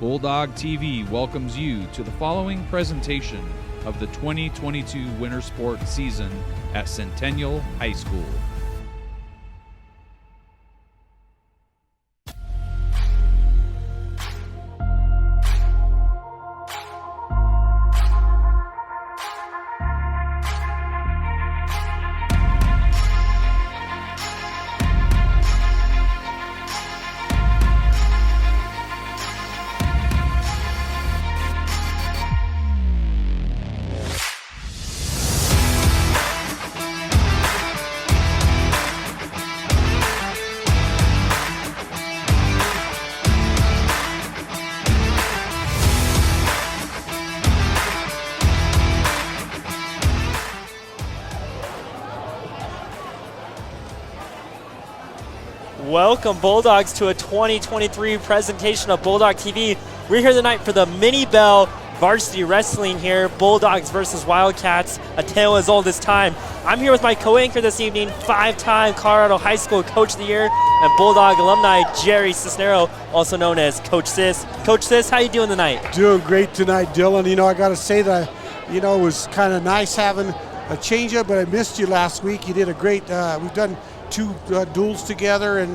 Bulldog TV welcomes you to the following presentation of the 2022 Winter Sports season at Centennial High School. Welcome, Bulldogs, to a 2023 presentation of Bulldog TV. We're here tonight for the Mini Bell Varsity Wrestling here, Bulldogs versus Wildcats, a tale as old as time. I'm here with my co-anchor this evening, five-time Colorado High School Coach of the Year and Bulldog alumni Jerry Cisnero, also known as Coach Cis. Coach Cis, how you doing tonight? Doing great tonight, Dylan. You know, I got to say that, it was kind of nice having a change-up, but I missed you last week. You did a great, we've done two duels together, and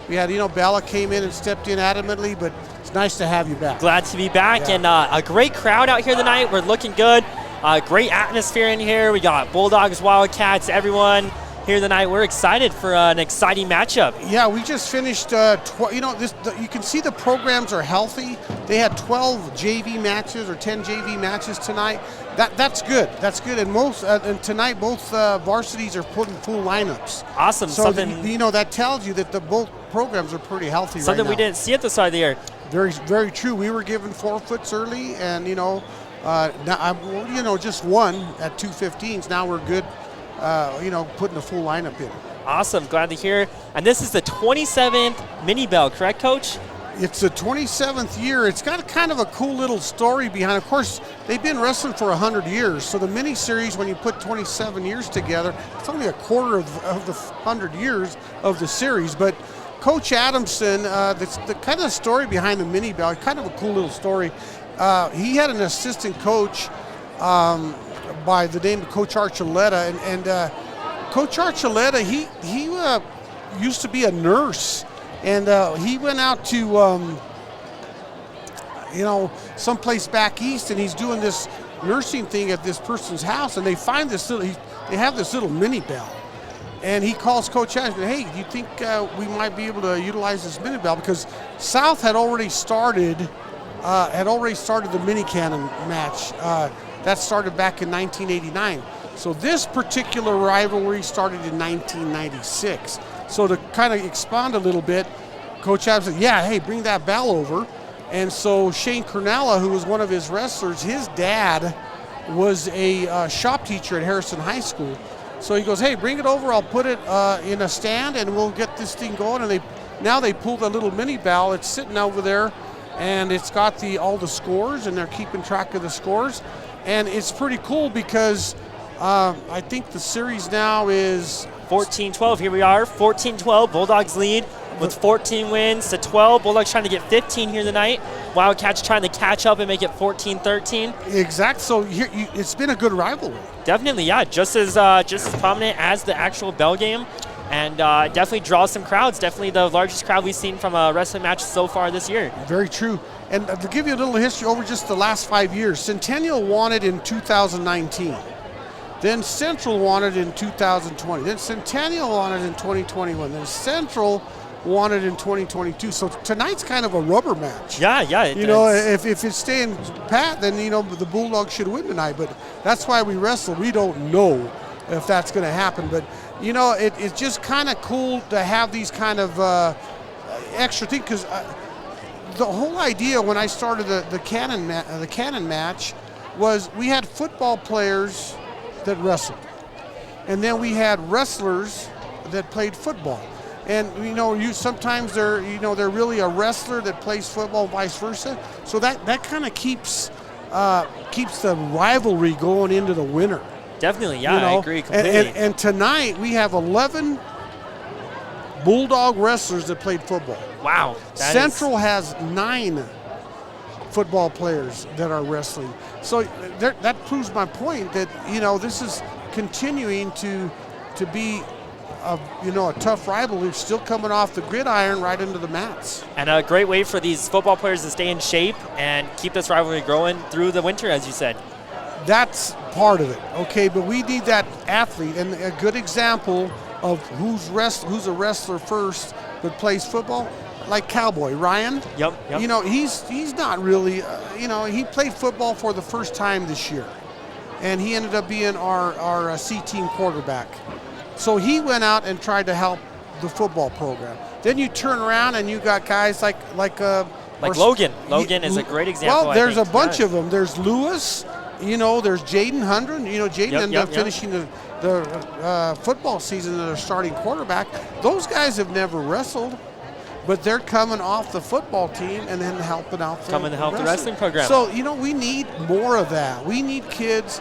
we had, Bella came in and stepped in adamantly, but it's nice to have you back. Glad to be back, and a great crowd out here tonight. We're looking good. Great atmosphere in here. We got Bulldogs, Wildcats, everyone here tonight. We're excited for an exciting matchup. Yeah, we just finished, you can see the programs are healthy. They had 12 JV matches or 10 JV matches tonight. That's good. That's good. And and tonight both varsities are putting full lineups. Awesome. So that tells you that both programs are pretty healthy right now. Something we didn't see at the start of the year. Very, very true. We were given forfeits early, and now just one at 2:15s. Now we're good. Putting the full lineup in. Awesome. Glad to hear. And this is the 27th Mini Bell, correct, Coach? It's the 27th year. It's got kind of a cool little story behind it. Of course, they've been wrestling for 100 years. So the mini series, when you put 27 years together, it's only a quarter of the 100 years of the series. But Coach Adamson, the kind of story behind the Mini Bell, kind of a cool little story. He had an assistant coach by the name of Coach Archuleta, and Coach Archuleta, he used to be a nurse, and he went out to someplace back east, and he's doing this nursing thing at this person's house, and they find they have this little Mini Bell, and he calls Coach Adamson, hey, do you think we might be able to utilize this Mini Bell? Because South had already started the mini cannon match. That started back in 1989. So this particular rivalry started in 1996. So to kind of expand a little bit, Coach Adams said, yeah, hey, bring that bell over. And so Shane Cornella, who was one of his wrestlers, his dad was a shop teacher at Harrison High School. So he goes, hey, bring it over. I'll put it in a stand, and we'll get this thing going. And now they pulled a little mini bell. It's sitting over there, and it's got all the scores, and they're keeping track of the scores. And it's pretty cool because I think the series now is 14-12. Here we are, 14-12. Bulldogs lead with 14 wins to 12. Bulldogs trying to get 15 here tonight. Wildcats trying to catch up and make it 14-13. Exactly. So it's been a good rivalry. Definitely, yeah. Just as prominent as the actual bell game, and definitely draws some crowds. Definitely the largest crowd we've seen from a wrestling match so far this year. Very true. And to give you a little history over just the last 5 years, Centennial won it in 2019. Then Central won it in 2020. Then Centennial won it in 2021. Then Central won it in 2022. So tonight's kind of a rubber match. Yeah. If it's staying pat, then, the Bulldogs should win tonight. But that's why we wrestle. We don't know if that's going to happen. But, it's just kind of cool to have these kind of extra things, because the whole idea when I started the cannon match was we had football players that wrestled, and then we had wrestlers that played football. And sometimes they're really a wrestler that plays football, vice versa. So that kind of keeps the rivalry going into the winter. Definitely, yeah, I agree completely. And tonight we have 11 Bulldog Wrestlers that played football. Wow. Central has 9 football players that are wrestling. So that proves my point that, this is continuing to be a tough rivalry, still coming off the gridiron right into the mats. And a great way for these football players to stay in shape and keep this rivalry growing through the winter, as you said. That's part of it, okay? But we need that athlete, and a good example of who's a wrestler first but plays football, like Cowboy Ryan. Yep. He's not really. He played football for the first time this year, and he ended up being our C team quarterback. So he went out and tried to help the football program. Then you turn around and you got guys like Logan. Logan is a great example. Well, there's a bunch of them. There's Lewis. There's Jaden Hundred. Jaden ended up finishing the football season as their starting quarterback. Those guys have never wrestled, but they're coming off the football team and then helping out the wrestling program. So, we need more of that. We need kids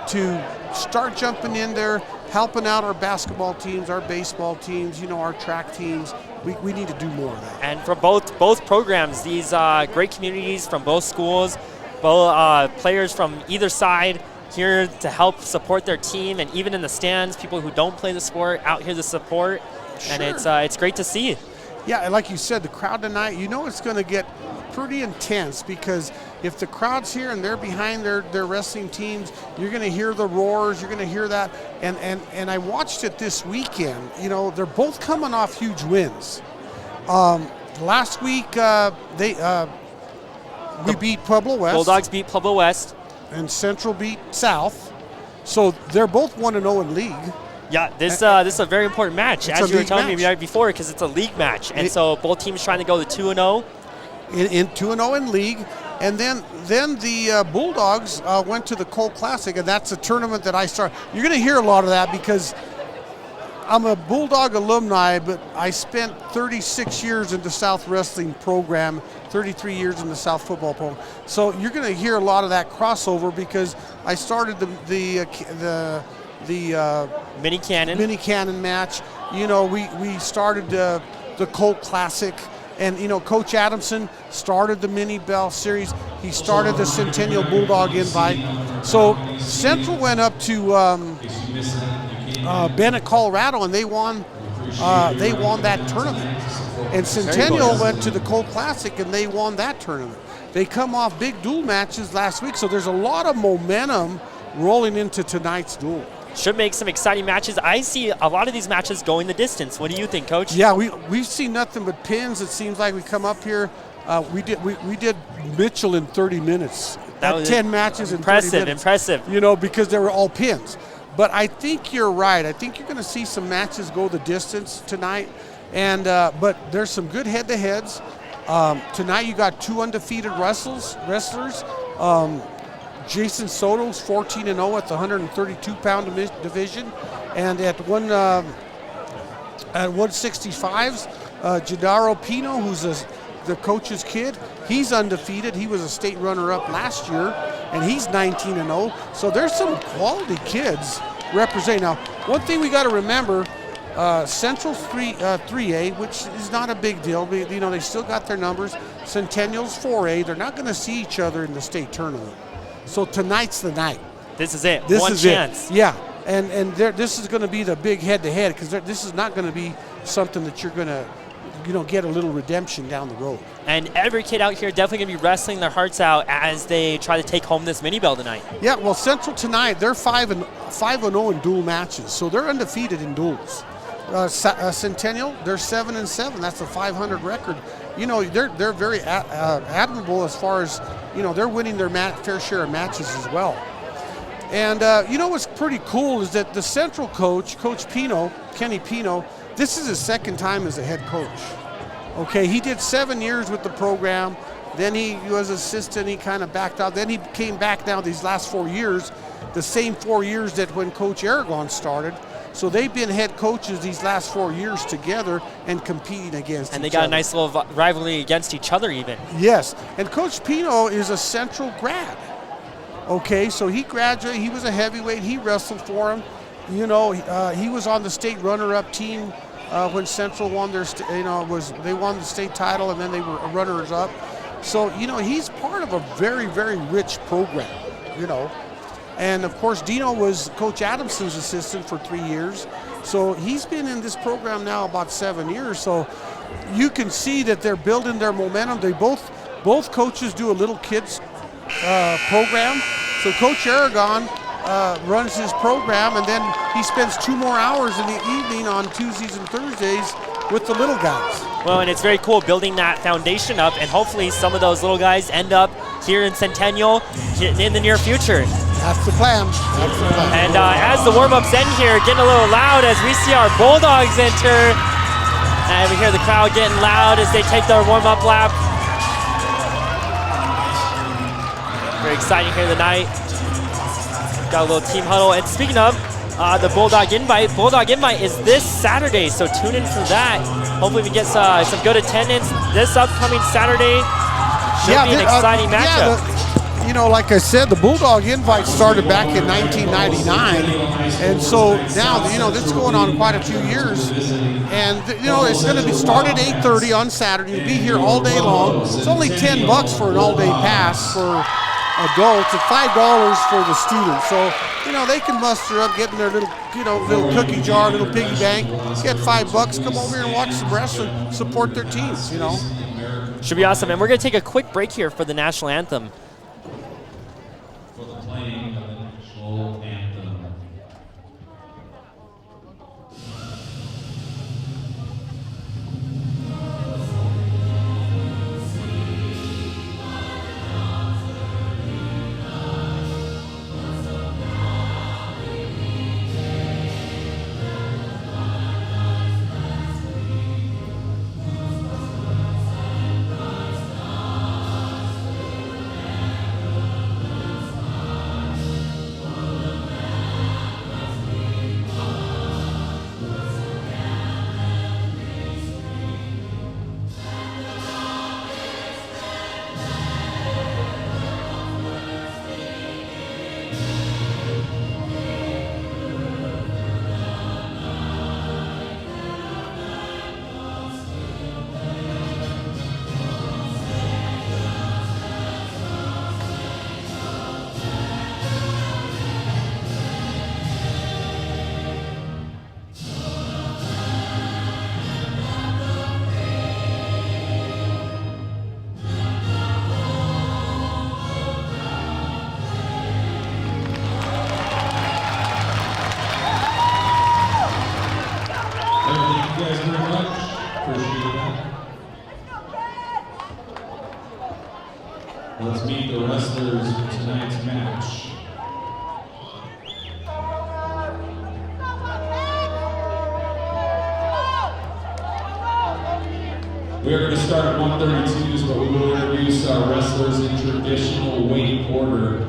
to start jumping in there, helping out our basketball teams, our baseball teams, our track teams. We need to do more of that. And for both programs, these great communities from both schools, both players from either side here to help support their team, and even in the stands, people who don't play the sport out here to support. Sure. And it's great to see. Yeah, like you said, the crowd tonight, it's going to get pretty intense, because if the crowd's here and they're behind their wrestling teams, you're going to hear the roars, you're going to hear that. And I watched it this weekend. They're both coming off huge wins. Last week, we beat Pueblo West. Bulldogs beat Pueblo West. And Central beat South. So they're both 1-0 in league. Yeah, this is a very important match, as you were telling me right before, because it's a league match. And so both teams trying to go to 2-0. In 2-0 in league. And then the Bulldogs went to the Cole Classic, and that's a tournament that I started. You're going to hear a lot of that because I'm a Bulldog alumni, but I spent 36 years in the South Wrestling program, 33 years in the South Football program. So you're going to hear a lot of that crossover, because I started the mini cannon match. We started the Colt Classic, and Coach Adamson started the mini bell series. He started the Centennial Bulldog Invite. So Central went up to Bennett, Colorado, and they won that tournament. And Centennial went to the Colt Classic, and they won that tournament. They come off big duel matches last week, so there's a lot of momentum rolling into tonight's duel. Should make some exciting matches. I see a lot of these matches going the distance. What do you think, Coach? Yeah, we've seen nothing but pins. It seems like we come up here. We did Mitchell in 30 minutes. That was 10 matches in 30 minutes. Impressive. Because they were all pins. But I think you're right. I think you're going to see some matches go the distance tonight. And but there's some good head-to-heads. Tonight you got two undefeated wrestlers. Jason Soto's 14-0 at the 132-pound division, and at 165s, Jadaro Pino, who's the coach's kid, he's undefeated. He was a state runner-up last year, and he's 19-0. So there's some quality kids representing. Now, one thing we got to remember, Central's 3A, which is not a big deal. They still got their numbers. Centennial's 4A. They're not going to see each other in the state tournament. So tonight's the night. This is it. One chance. Yeah, and this is going to be the big head-to-head, because this is not going to be something that you're going to, get a litlittle redemption down the road. And every kid out here definitely going to be wrestling their hearts out as they try to take home this mini bell tonight. Yeah, well, Central tonight, they're 5-0 in dual matches, so they're undefeated in duels. Centennial, they're 7-7. That's a 500 record. They're very admirable as far as, they're winning their fair share of matches as well. And what's pretty cool is that the Central coach, Coach Pino, Kenny Pino, this is his second time as a head coach. Okay, he did 7 years with the program. Then he was assistant. He kind of backed out. Then he came back now these last 4 years, the same 4 years that when Coach Aragon started. So they've been head coaches these last 4 years together and competing against each other. And they got a nice little rivalry against each other even. Yes, and Coach Pino is a Central grad. Okay, so he graduated. He was a heavyweight. He wrestled for him. He was on the state runner-up team when Central won their, they won the state title, and then they were runners-up. So, you know, he's part of a very, very rich program, you know. And, of course, Dino was Coach Adamson's assistant for 3 years. So he's been in this program now about 7 years. So you can see that they're building their momentum. They both coaches do a little kids program. So Coach Aragon runs his program, and then he spends 2 more hours in the evening on Tuesdays and Thursdays with the little guys. Well, and it's very cool building that foundation up, and hopefully some of those little guys end up here in Centennial in the near future. That's the plan. That's the plan. And as the warm-ups end here, getting a little loud as we see our Bulldogs enter. And we hear the crowd getting loud as they take their warm-up lap. Very exciting here tonight. Got a little team huddle. And speaking of the Bulldog Invite is this Saturday, so tune in for that. Hopefully we get some good attendance this upcoming Saturday. Should be an exciting matchup. You know, like I said, the Bulldog Invite started back in 1999, and so now, you know, this is going on quite a few years, and, you know, it's going to be started at 8:30 on Saturday. You'll be here all day long. It's only $10 for an all-day pass for adults, and $5 for the students. So, you know, they can muster up, get in their little, you know, little cookie jar, little piggy bank, get $5, come over here and watch some wrestling, support their teams, you know. Should be awesome, and we're going to take a quick break here for the national anthem. For the playing of the national anthem. Let's meet the wrestlers in tonight's match. We are going to start at 132s, but we will introduce our wrestlers in traditional weight order.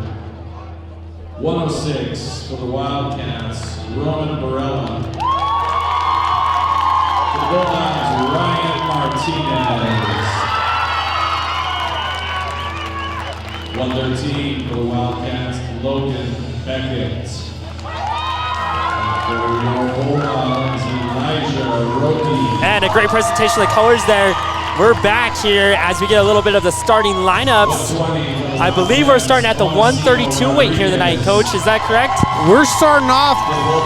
106 for the Wildcats, Roman Barella. For the Bulldogs, Ryan Martinez. 113 for the Wildcats, Logan Beckett. For your Bulldogs, Elijah Roby. And a great presentation of the colors there. We're back here as we get a little bit of the starting lineups. I believe we're starting at the 132 weight here tonight, Coach. Is that correct? We're starting off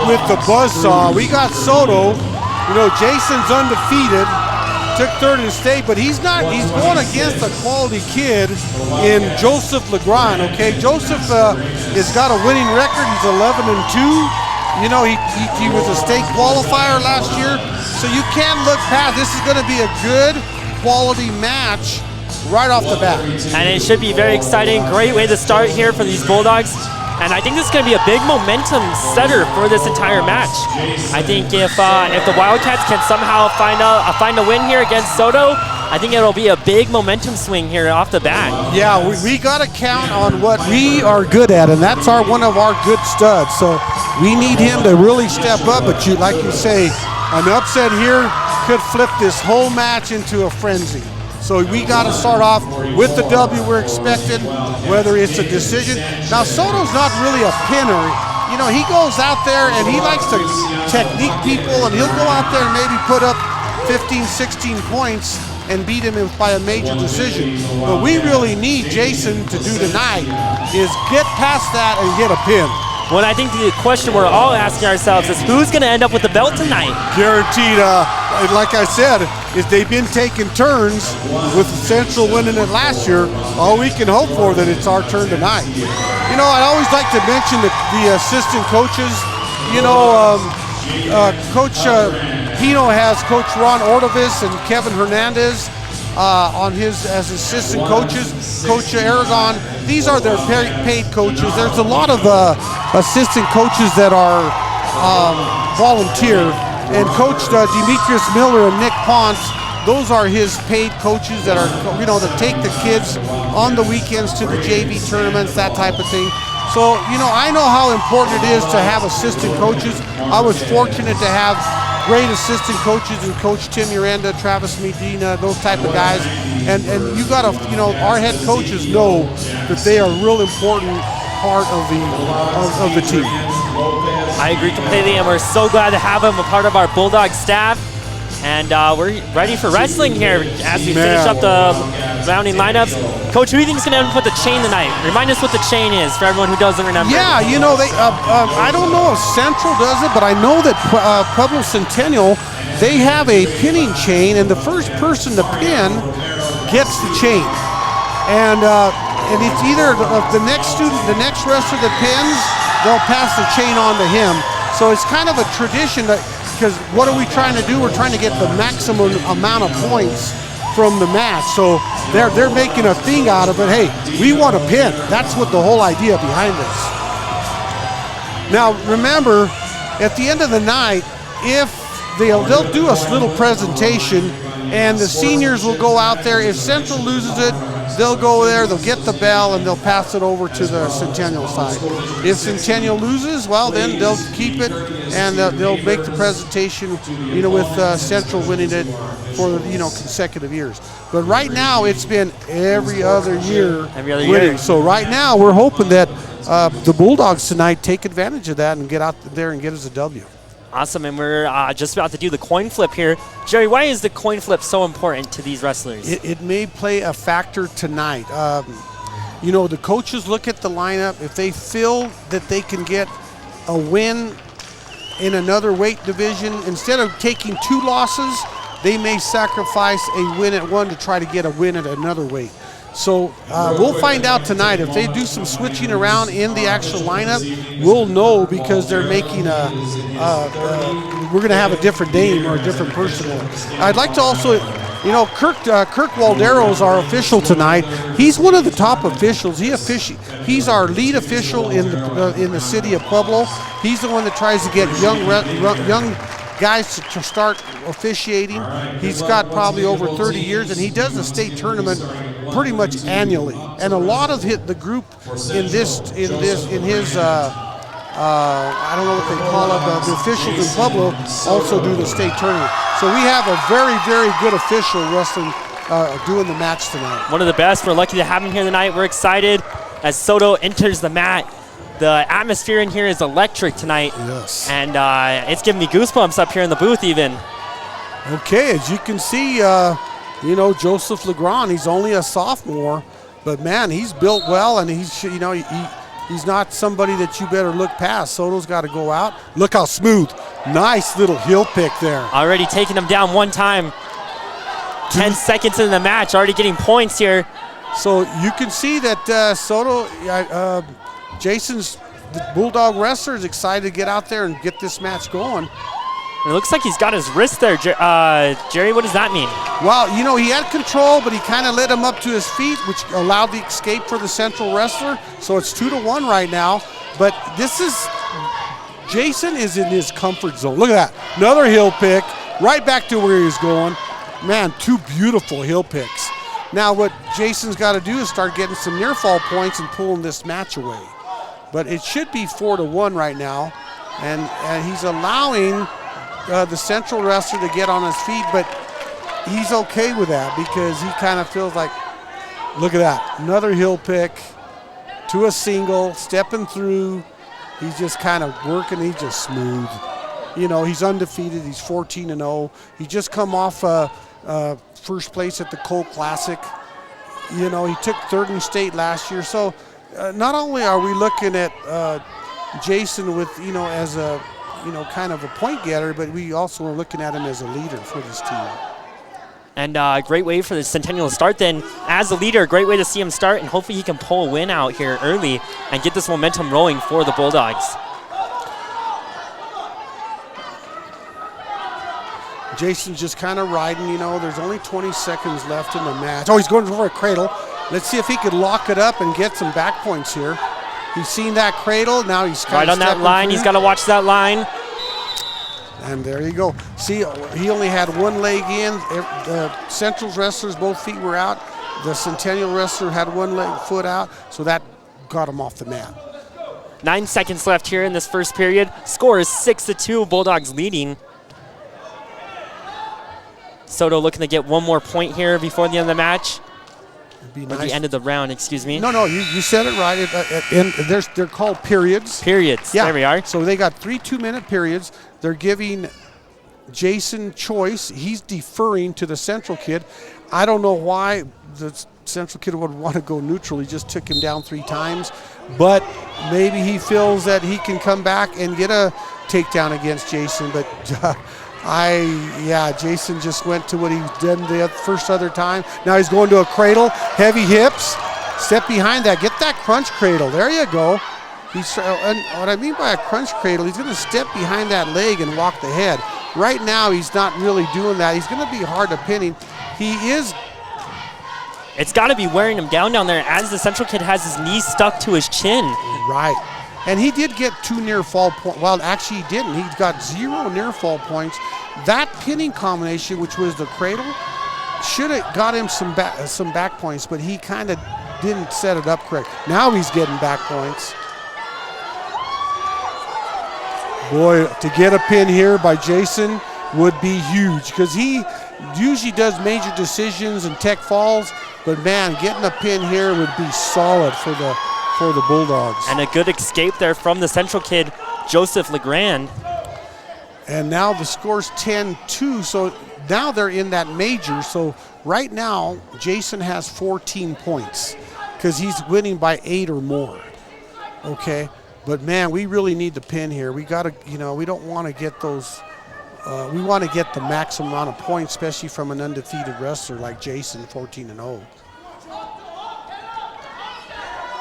with the buzzsaw. We got Soto. You know, Jason's undefeated. Took third in the state, but he's going against a quality kid in Joseph Legrand, okay? Joseph has got a winning record. He's 11-2. You know, he was a state qualifier last year, so you can't look past. This is going to be a good quality match right off the bat. And it should be very exciting. Great way to start here for these Bulldogs. And I think this is going to be a big momentum setter for this entire match. I think if the Wildcats can somehow find a win here against Soto, I think it'll be a big momentum swing here off the bat. Yeah, we got to count on what we are good at, and that's one of our good studs. So we need him to really step up. But like you say, an upset here could flip this whole match into a frenzy. So we got to start off with the W we're expecting, whether it's a decision. Now, Soto's not really a pinner. You know, he goes out there and he likes to technique people, and he'll go out there and maybe put up 15, 16 points. and beat him by a major decision. What we really need Jason to do tonight is get past that and get a pin. Well, I think the question we're all asking ourselves is who's going to end up with the belt tonight? Guaranteed, like I said, if they've been taking turns with Central winning it last year, all we can hope for that it's our turn tonight. You know, I always like to mention the assistant coaches. You know, Coach Pino has Coach Ron Ordovis and Kevin Hernandez as assistant coaches. Coach Aragon, these are their paid coaches. There's a lot of assistant coaches that are volunteer, and Coach Demetrius Miller and Nick Ponce, those are his paid coaches that are, you know, that take the kids on the weekends to the JV tournaments, that type of thing. So, you know, I know how important it is to have assistant coaches. I was fortunate to have great assistant coaches and Coach Tim Uranda, Travis Medina, those type of guys. And you got to, you know, our head coaches know that they are a real important part of the team. I agree completely, and we're so glad to have him a part of our Bulldog staff. And we're ready for wrestling here as we finish up the rounding lineups. Coach, who do you think is going to end up with the chain tonight? Remind us what the chain is for everyone who doesn't remember. Yeah, you know, I don't know if Central does it, but I know that Pueblo Centennial, they have a pinning chain, and the first person to pin gets the chain. And it's either the next wrestler that pins, they'll pass the chain on to him. So it's kind of a tradition that, because what are we trying to do? We're trying to get the maximum amount of points from the match. So they're making a thing out of it. Hey, we want a pin. That's what the whole idea behind this. Now remember, at the end of the night, if they'll do a little presentation, and the seniors will go out there. If Central loses it, they'll go there, they'll get the bell, and they'll pass it over to the Centennial side. If Centennial loses, well, then they'll keep it, and they'll make the presentation, you know, with Central winning it for, you know, consecutive years. But right now, it's been every other year winning. So right now, we're hoping that the Bulldogs tonight take advantage of that and get out there and get us a W. Awesome, and we're just about to do the coin flip here. Jerry, why is the coin flip so important to these wrestlers? It may play a factor tonight. You know, the coaches look at the lineup. If they feel that they can get a win in another weight division, instead of taking 2 losses, they may sacrifice a win at one to try to get a win at another weight. So we'll find out tonight. If they do some switching around in the actual lineup, we'll know, because they're making we're going to have a different name or a different person. I'd like to also, you know, Kirk Waldero is our official tonight. He's one of the top officials. He's our lead official in the city of Pueblo. He's the one that tries to get young guys to start officiating. He's got probably over 30 years, and he does the state tournament pretty much annually. And a lot of the group in his I don't know what they call it, the officials in Pueblo also do the state tournament. So we have a very, very good official wrestling doing the match tonight. One of the best. We're lucky to have him here tonight. We're excited as Soto enters the mat. The atmosphere in here is electric tonight. Yes. And it's giving me goosebumps up here in the booth even. Okay, as you can see, you know, Joseph Legrand, he's only a sophomore, but man, he's built well, and he's, you know, he's not somebody that you better look past. Soto's got to go out. Look how smooth. Nice little heel pick there. Already taking him down one time. 10 seconds in the match, already getting points here. So you can see that Soto, Jason's Bulldog Wrestlers excited to get out there and get this match going. It looks like he's got his wrist there. Jerry, what does that mean? Well, you know, he had control, but he kind of led him up to his feet, which allowed the escape for the Central wrestler. So it's 2-1 right now. But Jason is in his comfort zone. Look at that. Another heel pick, right back to where he was going. Man, 2 beautiful heel picks. Now what Jason's got to do is start getting some near fall points and pulling this match away. But it should be 4-1 right now. And he's allowing the Central wrestler to get on his feet, but he's okay with that because he kind of feels like, look at that, another heel pick to a single, stepping through. He's just kind of working, he's just smooth. You know, he's undefeated, he's 14-0. He just come off first place at the Cole Classic. You know, he took third in state last year. So not only are we looking at Jason with, you know, as a, you know, kind of a point getter, but we also are looking at him as a leader for this team. And a great way for the Centennial to start then. As a leader, a great way to see him start, and hopefully he can pull a win out here early and get this momentum rolling for the Bulldogs. Jason's just kind of riding, you know, there's only 20 seconds left in the match. Oh, he's going for a cradle. Let's see if he could lock it up and get some back points here. He's seen that cradle, now he's kind right of on that line, through. He's got to watch that line. And there you go. See, he only had one leg in. The Central's wrestlers, both feet were out. The Centennial wrestler had one foot out, so that got him off the mat. 9 seconds left here in this first period. Score is 6-2, Bulldogs leading. Soto looking to get one more point here before the end of the match. Or the end of the round, excuse me. No, you said it right. They're called periods. Periods, yeah. There we are. So they got 3 2-minute periods. They're giving Jason choice. He's deferring to the Central kid. I don't know why the Central kid would want to go neutral. He just took him down 3 times. But maybe he feels that he can come back and get a takedown against Jason. But Jason just went to what he did the first other time. Now he's going to a cradle, heavy hips. Step behind that, get that crunch cradle. There you go. And what I mean by a crunch cradle, he's going to step behind that leg and walk the head. Right now, he's not really doing that. He's going to be hard to pin him. He is. It's got to be wearing him down there as the Central kid has his knee stuck to his chin. Right. And he did get 2 near fall points. Well, actually he didn't. He got 0 near fall points. That pinning combination, which was the cradle, should have got him some back points, but he kind of didn't set it up correct. Now he's getting back points. Boy, to get a pin here by Jason would be huge because he usually does major decisions and tech falls, but man, getting a pin here would be solid for the Bulldogs. And a good escape there from the Central kid, Joseph Legrand. And now the score's 10-2, so now they're in that major. So right now, Jason has 14 points because he's winning by 8 or more, okay? But man, we really need the pin here. We got to, you know, we don't want to get those, we want to get the maximum amount of points, especially from an undefeated wrestler like Jason, 14-0.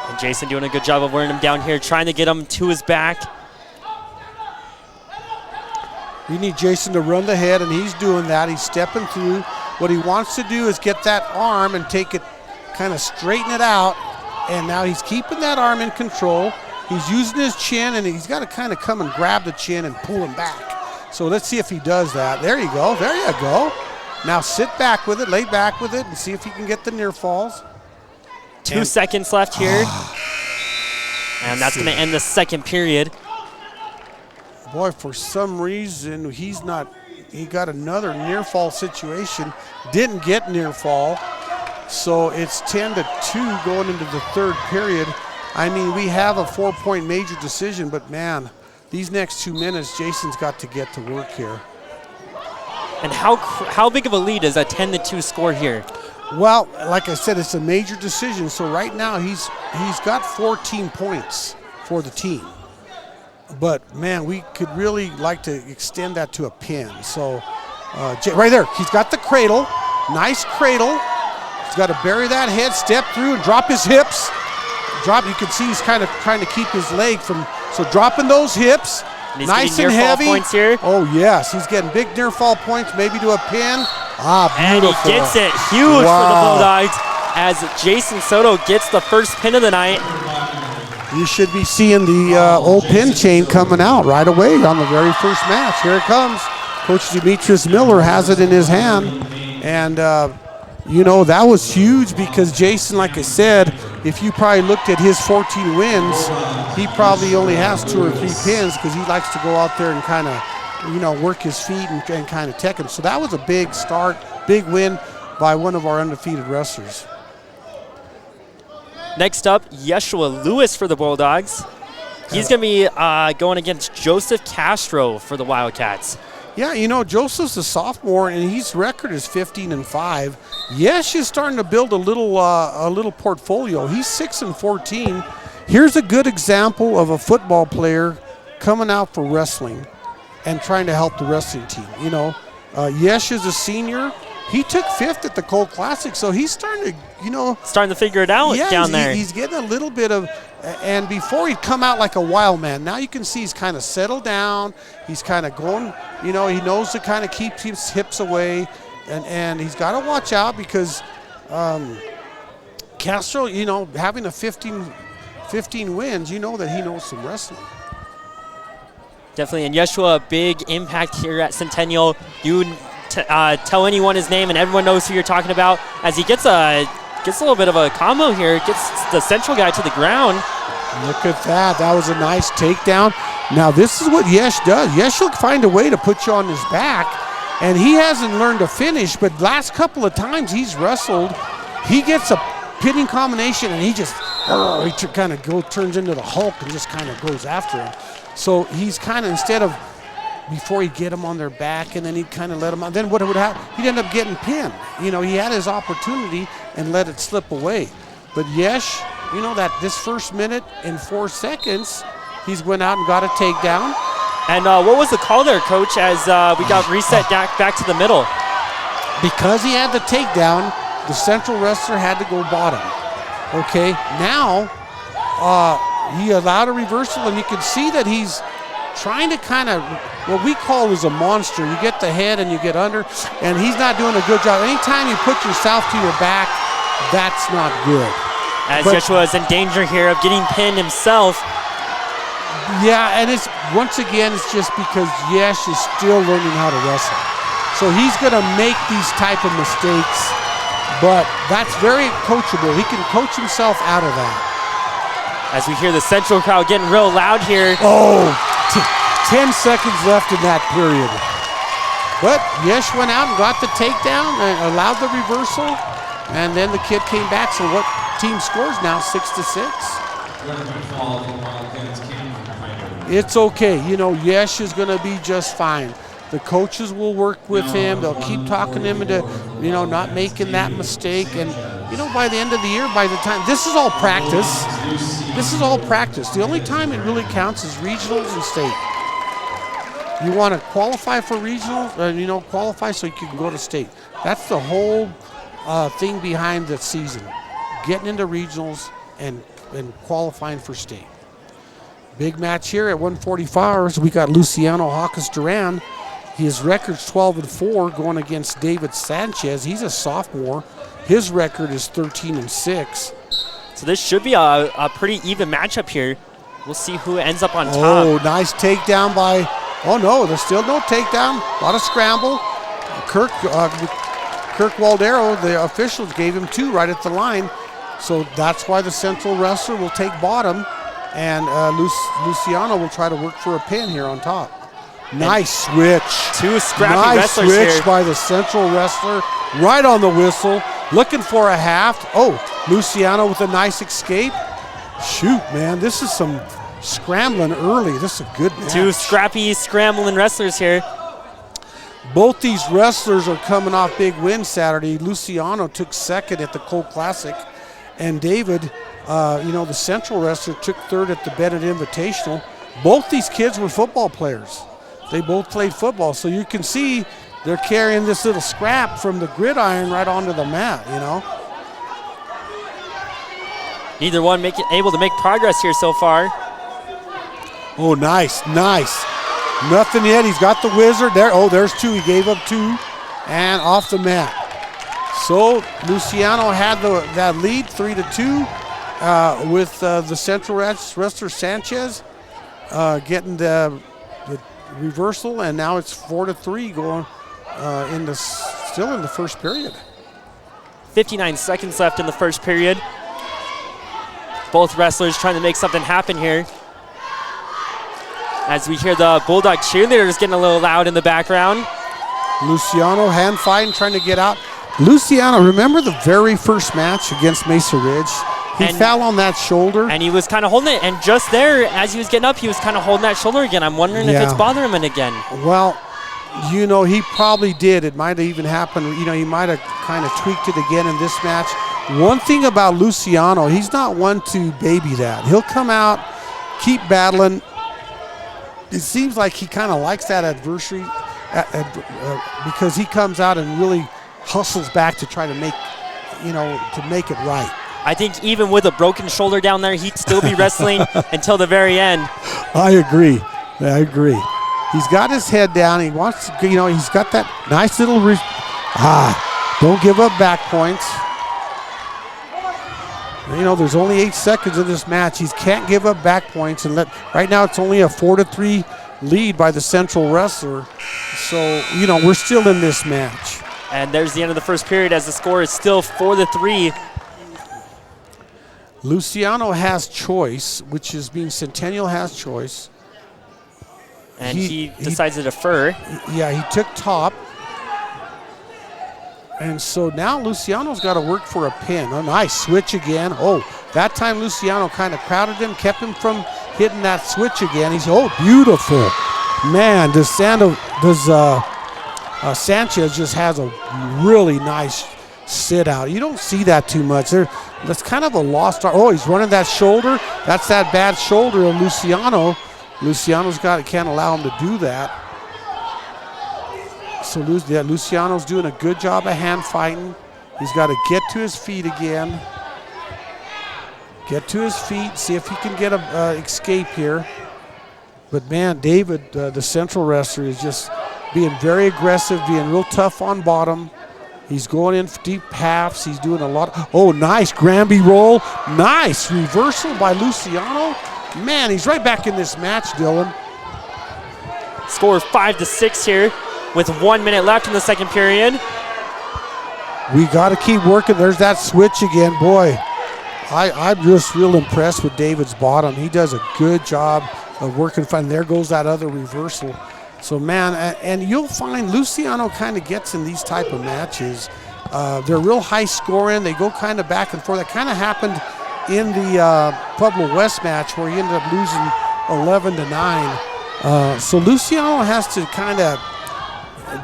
And Jason doing a good job of wearing him down here, trying to get him to his back. We need Jason to run the head, and he's doing that. He's stepping through. What he wants to do is get that arm and take it, kind of straighten it out, and now he's keeping that arm in control. He's using his chin, and he's got to kind of come and grab the chin and pull him back. So let's see if he does that. There you go. There you go. Now sit back with it, lay back with it, and see if you can get the near falls. 2 seconds left here. And that's going to end the second period. Boy, for some reason, he got another near fall situation. Didn't get near fall. So it's 10-2 going into the third period. I mean, we have a 4-point major decision, but man, these next 2 minutes, Jason's got to get to work here. And how big of a lead is a 10-2 score here? Well, like I said, it's a major decision. So right now he's got 14 points for the team. But man, we could really like to extend that to a pin. So right there, he's got the cradle, nice cradle. He's got to bury that head, step through, and drop his hips. You can see he's kind of trying to keep his leg from, so dropping those hips, and nice and heavy. Points here. Oh yes, he's getting big near fall points, maybe to a pin. Beautiful. And he gets it huge for the Bulldogs as Jason Soto gets the first pin of the night. You should be seeing the old pin chain coming out right away on the very first match. Here it comes. Coach Demetrius Miller has it in his hand, and you know, that was huge because Jason, like I said, if you probably looked at his 14 wins, he probably only has 2 or 3 pins because he likes to go out there and kind of, you know, work his feet and kind of tech him. So that was a big start, big win by one of our undefeated wrestlers. Next up, Yeshua Lewis for the Bulldogs. He's going to be going against Joseph Castro for the Wildcats. Yeah, you know, Joseph's a sophomore, and his record is 15-5. Yesh is starting to build a little portfolio. He's 6-14. Here's a good example of a football player coming out for wrestling and trying to help the wrestling team. You know, Yesh is a senior. He took 5th at the Cole Classic, so he's starting to, you know. Starting to figure it out down there. He's getting a little bit of, and before he'd come out like a wild man. Now you can see he's kind of settled down. He's kind of going, you know, he knows to kind of keep his hips away. And he's got to watch out because Castro, you know, having a 15 wins, you know that he knows some wrestling. Definitely, and Yeshua, a big impact here at Centennial. You tell anyone his name and everyone knows who you're talking about as he gets a little bit of a combo here, gets the Central guy to the ground. Look at that. That was a nice takedown. Now this is what Yesh does. Yesh will find a way to put you on his back, and he hasn't learned to finish, but last couple of times he's wrestled, he gets a pinning combination and he just kind of turns into the Hulk and just kind of goes after him. So he's kind of, instead of before he'd get him on their back and then he'd kind of let him out, then what would happen? He'd end up getting pinned. You know, he had his opportunity and let it slip away. But Yesh, you know, that this first minute and 4 seconds, he's went out and got a takedown. And what was the call there, Coach, as we got reset back to the middle? Because he had the takedown, the Central wrestler had to go bottom. Okay, now he allowed a reversal, and you can see that he's trying to kind of, what we call is a monster. You get the head and you get under, and he's not doing a good job. Anytime you put yourself to your back, that's not good. As Yeshua is in danger here of getting pinned himself. Yeah, and it's, once again, it's just because Yesh is still learning how to wrestle. So he's going to make these type of mistakes, but that's very coachable. He can coach himself out of that. As we hear the Central crowd getting real loud here. Oh, 10 seconds left in that period. But Yesh went out and got the takedown and allowed the reversal, and then the kid came back. So what team scores now? 6-6. It's okay. You know, Yesh is going to be just fine. The coaches will work with him. They'll keep talking him into, you know, not making that mistake. And, you know, by the end of the year, by the time, this is all practice. This is all practice. The only time it really counts is regionals and state. You want to qualify for regionals, you know, qualify so you can go to state. That's the whole thing behind the season. Getting into regionals and qualifying for state. Big match here at 145. We got Luciano Hawkins Duran. His record's 12-4 going against David Sanchez. He's a sophomore. His record is 13-6. So this should be a pretty even matchup here. We'll see who ends up on top. Oh, nice takedown by, oh no, there's still no takedown. A lot of scramble. Kirk Waldero, the officials gave him 2 right at the line. So that's why the Central wrestler will take bottom, and Luciano will try to work for a pin here on top. Nice switch. 2 scrappy wrestlers here. Nice switch by the Central wrestler, right on the whistle, looking for a half. Oh, Luciano with a nice escape. Shoot, man, this is some scrambling early. This is a good match. 2 scrappy, scrambling wrestlers here. Both these wrestlers are coming off big wins Saturday. Luciano took 2nd at the Cole Classic, and David, you know, the Central wrestler, took 3rd at the Bennett Invitational. Both these kids were football players. They both played football, so you can see they're carrying this little scrap from the gridiron right onto the mat, you know. Neither one able to make progress here so far. Oh, nice, nice. Nothing yet. He's got the wizard there. Oh, there's 2. He gave up 2 and off the mat. So Luciano had that lead 3-2 with the Central wrestler Sanchez getting the reversal, and now it's 4-3 going still in the first period. 59 seconds left in the first period. Both wrestlers trying to make something happen here. As we hear the Bulldog cheerleaders getting a little loud in the background. Luciano hand fighting, trying to get out. Luciano, remember the very first match against Mesa Ridge? He fell on that shoulder. And he was kind of holding it. And just there, as he was getting up, he was kind of holding that shoulder again. I'm wondering if it's bothering him again. Well, You know, he probably did. It might have even happened. You know, he might have kind of tweaked it again in this match. One thing about Luciano, he's not one to baby that. He'll come out, keep battling. It seems like he kind of likes that adversary because he comes out and really hustles back to try to make, you know, to make it right. I think even with a broken shoulder down there, he'd still be wrestling until the very end. I agree. He's got his head down. He wants to, you know, he's got that nice little, don't give up back points. You know, there's only 8 seconds in this match. He can't give up back points. And right now it's only a 4-3 lead by the Central wrestler. So, you know, we're still in this match. And there's the end of the first period as the score is still 4-3. Luciano has choice, which is being Centennial has choice. And he decides to defer. Yeah, he took top. And so now Luciano's got to work for a pin. A nice switch again. Oh, that time Luciano kind of crowded him, kept him from hitting that switch again. He's, oh, beautiful. Man, Sanchez just has a really nice sit out. You don't see that too much. That's kind of a lost art. Oh, he's running that shoulder. That's that bad shoulder of Luciano. Luciano's can't allow him to do that. So Luciano's doing a good job of hand fighting. He's got to get to his feet again. Get to his feet, see if he can get an escape here. But man, David, the Central wrestler, is just being very aggressive, being real tough on bottom. He's going in for deep halves. He's doing a lot. Oh, nice Granby roll. Nice reversal by Luciano. Man, he's right back in this match, Dylan. Score 5-6 here with 1 minute left in the second period. We got to keep working. There's that switch again. Boy, I'm just real impressed with David's bottom. He does a good job of working fine. There goes that other reversal. So, man, and you'll find Luciano kind of gets in these type of matches. They're real high scoring. They go kind of back and forth. That kind of happened in the Pueblo West match where he ended up losing 11-9. So Luciano has to kind of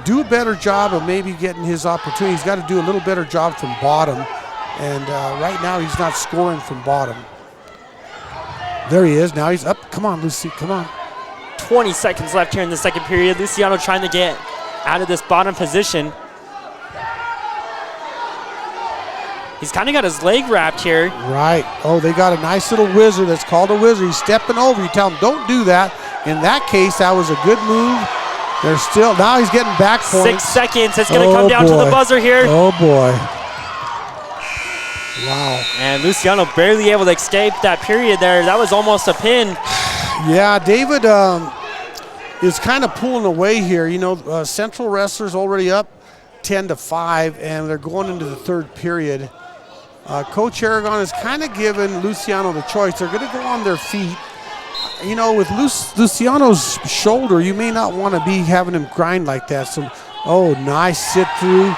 do a better job of maybe getting his opportunity. He's got to do a little better job from bottom. And right now he's not scoring from bottom. There he is. Now he's up. Come on, Lucy. Come on. 20 seconds left here in the second period. Luciano trying to get out of this bottom position. He's kind of got his leg wrapped here. Right. Oh, they got a nice little whizzer that's called a whizzer. He's stepping over. You tell him, don't do that. In that case, that was a good move. They're still, now he's getting back points. 6 seconds. It's going to come down to the buzzer here. Oh, boy. Wow. And Luciano barely able to escape that period there. That was almost a pin. Yeah, David is kind of pulling away here. You know, Central wrestlers already up 10-5, and they're going into the third period. Coach Aragon has kind of given Luciano the choice. They're going to go on their feet. You know, with Luciano's shoulder, you may not want to be having him grind like that. So, oh, nice sit through.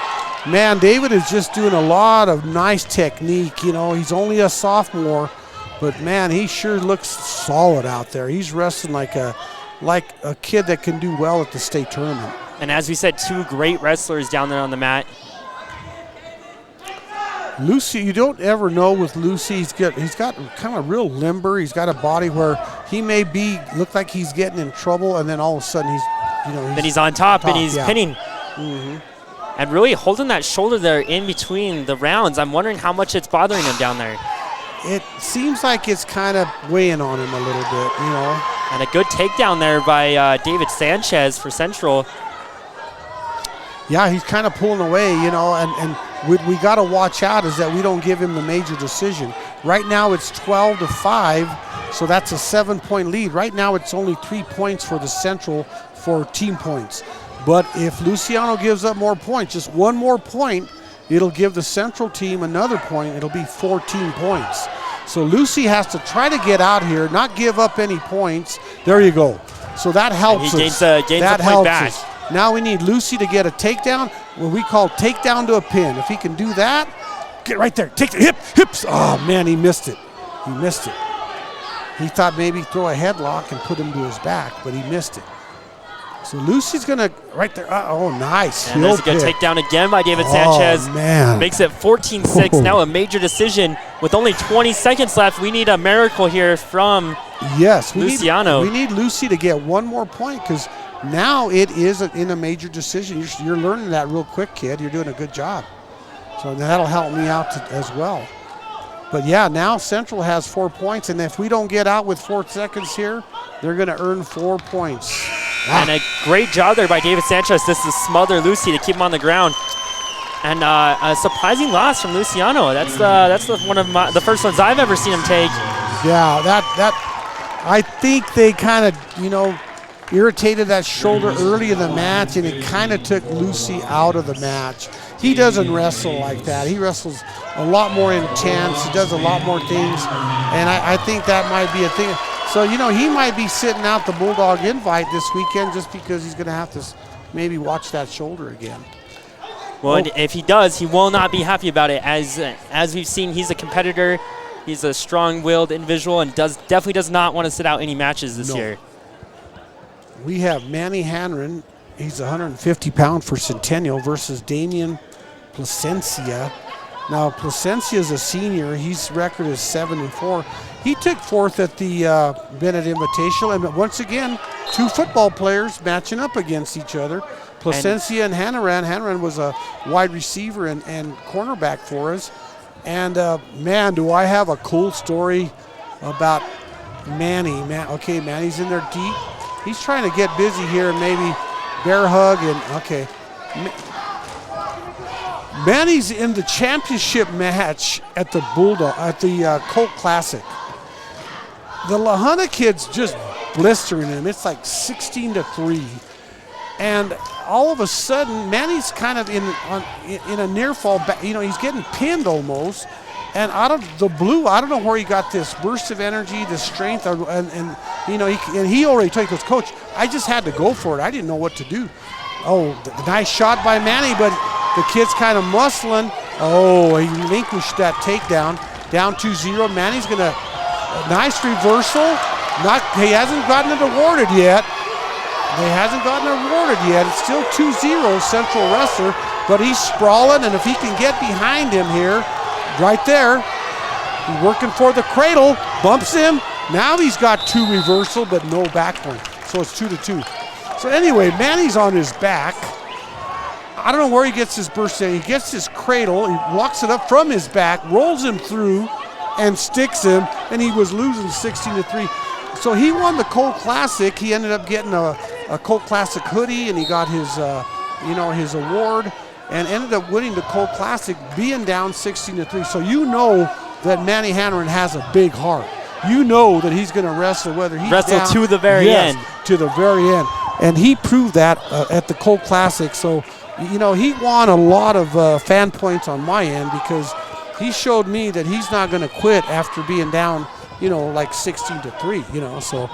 Man, David is just doing a lot of nice technique. You know, he's only a sophomore, but man, he sure looks solid out there. He's wrestling like a kid that can do well at the state tournament. And as we said, 2 great wrestlers down there on the mat. Lucy, you don't ever know with Lucy. He's got kind of real limber. He's got a body where he may look like he's getting in trouble, and then all of a sudden he's on top and he's pinning. Mm-hmm. And really holding that shoulder there in between the rounds. I'm wondering how much it's bothering him down there. It seems like it's kind of weighing on him a little bit, you know. And a good takedown there by David Sanchez for Central. Yeah, he's kind of pulling away, you know, and we got to watch out is that we don't give him the major decision. Right now it's 12-5, so that's a 7-point lead. Right now it's only 3 points for the Central for team points. But if Luciano gives up more points, just one more point, it'll give the Central team another point. It'll be 14 points. So Lucy has to try to get out here, not give up any points. There you go. So that helps us. He gains a point back. Now we need Lucy to get a takedown, what we call takedown to a pin. If he can do that, get right there. Take the hips. Oh, man, he missed it. He missed it. He thought maybe throw a headlock and put him to his back, but he missed it. So Lucy's going to, right there. Oh, nice. And there's a good takedown again by David Sanchez. Man. Makes it 14-6. Now a major decision with only 20 seconds left. We need a miracle here from Luciano. We need Lucy to get one more point because now it is in a major decision. You're learning that real quick, kid. You're doing a good job. So that'll help me out as well. But, yeah, now Central has 4 points, and if we don't get out with 4 seconds here, they're going to earn 4 points. And a great job there by David Sanchez. This is smother Lucy to keep him on the ground. And a surprising loss from Luciano. That's one of the first ones I've ever seen him take. Yeah, I think they kind of, irritated that shoulder early in the match, and it kind of took Lucy out of the match. He doesn't wrestle like that. He wrestles a lot more intense. He does a lot more things, and I think that might be a thing. So, he might be sitting out the Bulldog Invite this weekend just because he's going to have to maybe watch that shoulder again. Well, if he does, he will not be happy about it. As we've seen, he's a competitor. He's a strong-willed individual and definitely does not want to sit out any matches this year. We have Manny Hanron. He's 150-pound for Centennial versus Damian Plasencia. Now, Plasencia is a senior. His record is 7-4. He took 4th at the Bennett Invitational. And once again, 2 football players matching up against each other. Plasencia and Hanron. Hanron was a wide receiver and cornerback for us. And, man, do I have a cool story about Manny. Okay, Manny's in there deep. He's trying to get busy here and maybe bear hug. And, okay. Manny's in the championship match at the Colt Classic. The La Junta kid's just blistering him. It's like 16-3. And all of a sudden, Manny's kind of in a near fall back. He's getting pinned almost. And out of the blue, I don't know where he got this burst of energy, this strength, and he already told us, Coach, I just had to go for it. I didn't know what to do. Oh, nice shot by Manny, but the kid's kind of muscling. Oh, he relinquished that takedown. Down 2-0. Manny's going to, nice reversal. He hasn't gotten it awarded yet. It's still 2-0 Central Wrestler, but he's sprawling, and if he can get behind him here, right there, he's working for the cradle, bumps him. Now he's got 2 reversal, but no back point. So it's 2-2. So anyway, Manny's on his back. I don't know where he gets his burst in. He gets his cradle, he walks it up from his back, rolls him through, and sticks him, and he was losing 16-3. So he won the Colt Classic. He ended up getting a Colt Classic hoodie, and he got his, his award, and ended up winning the Colt Classic, being down 16-3. So you know that Manny Hanron has a big heart. You know that he's going to wrestle whether he's down, to the very end. To the very end. And he proved that at the Colt Classic. So, he won a lot of fan points on my end because he showed me that he's not going to quit after being down, like 16-3, So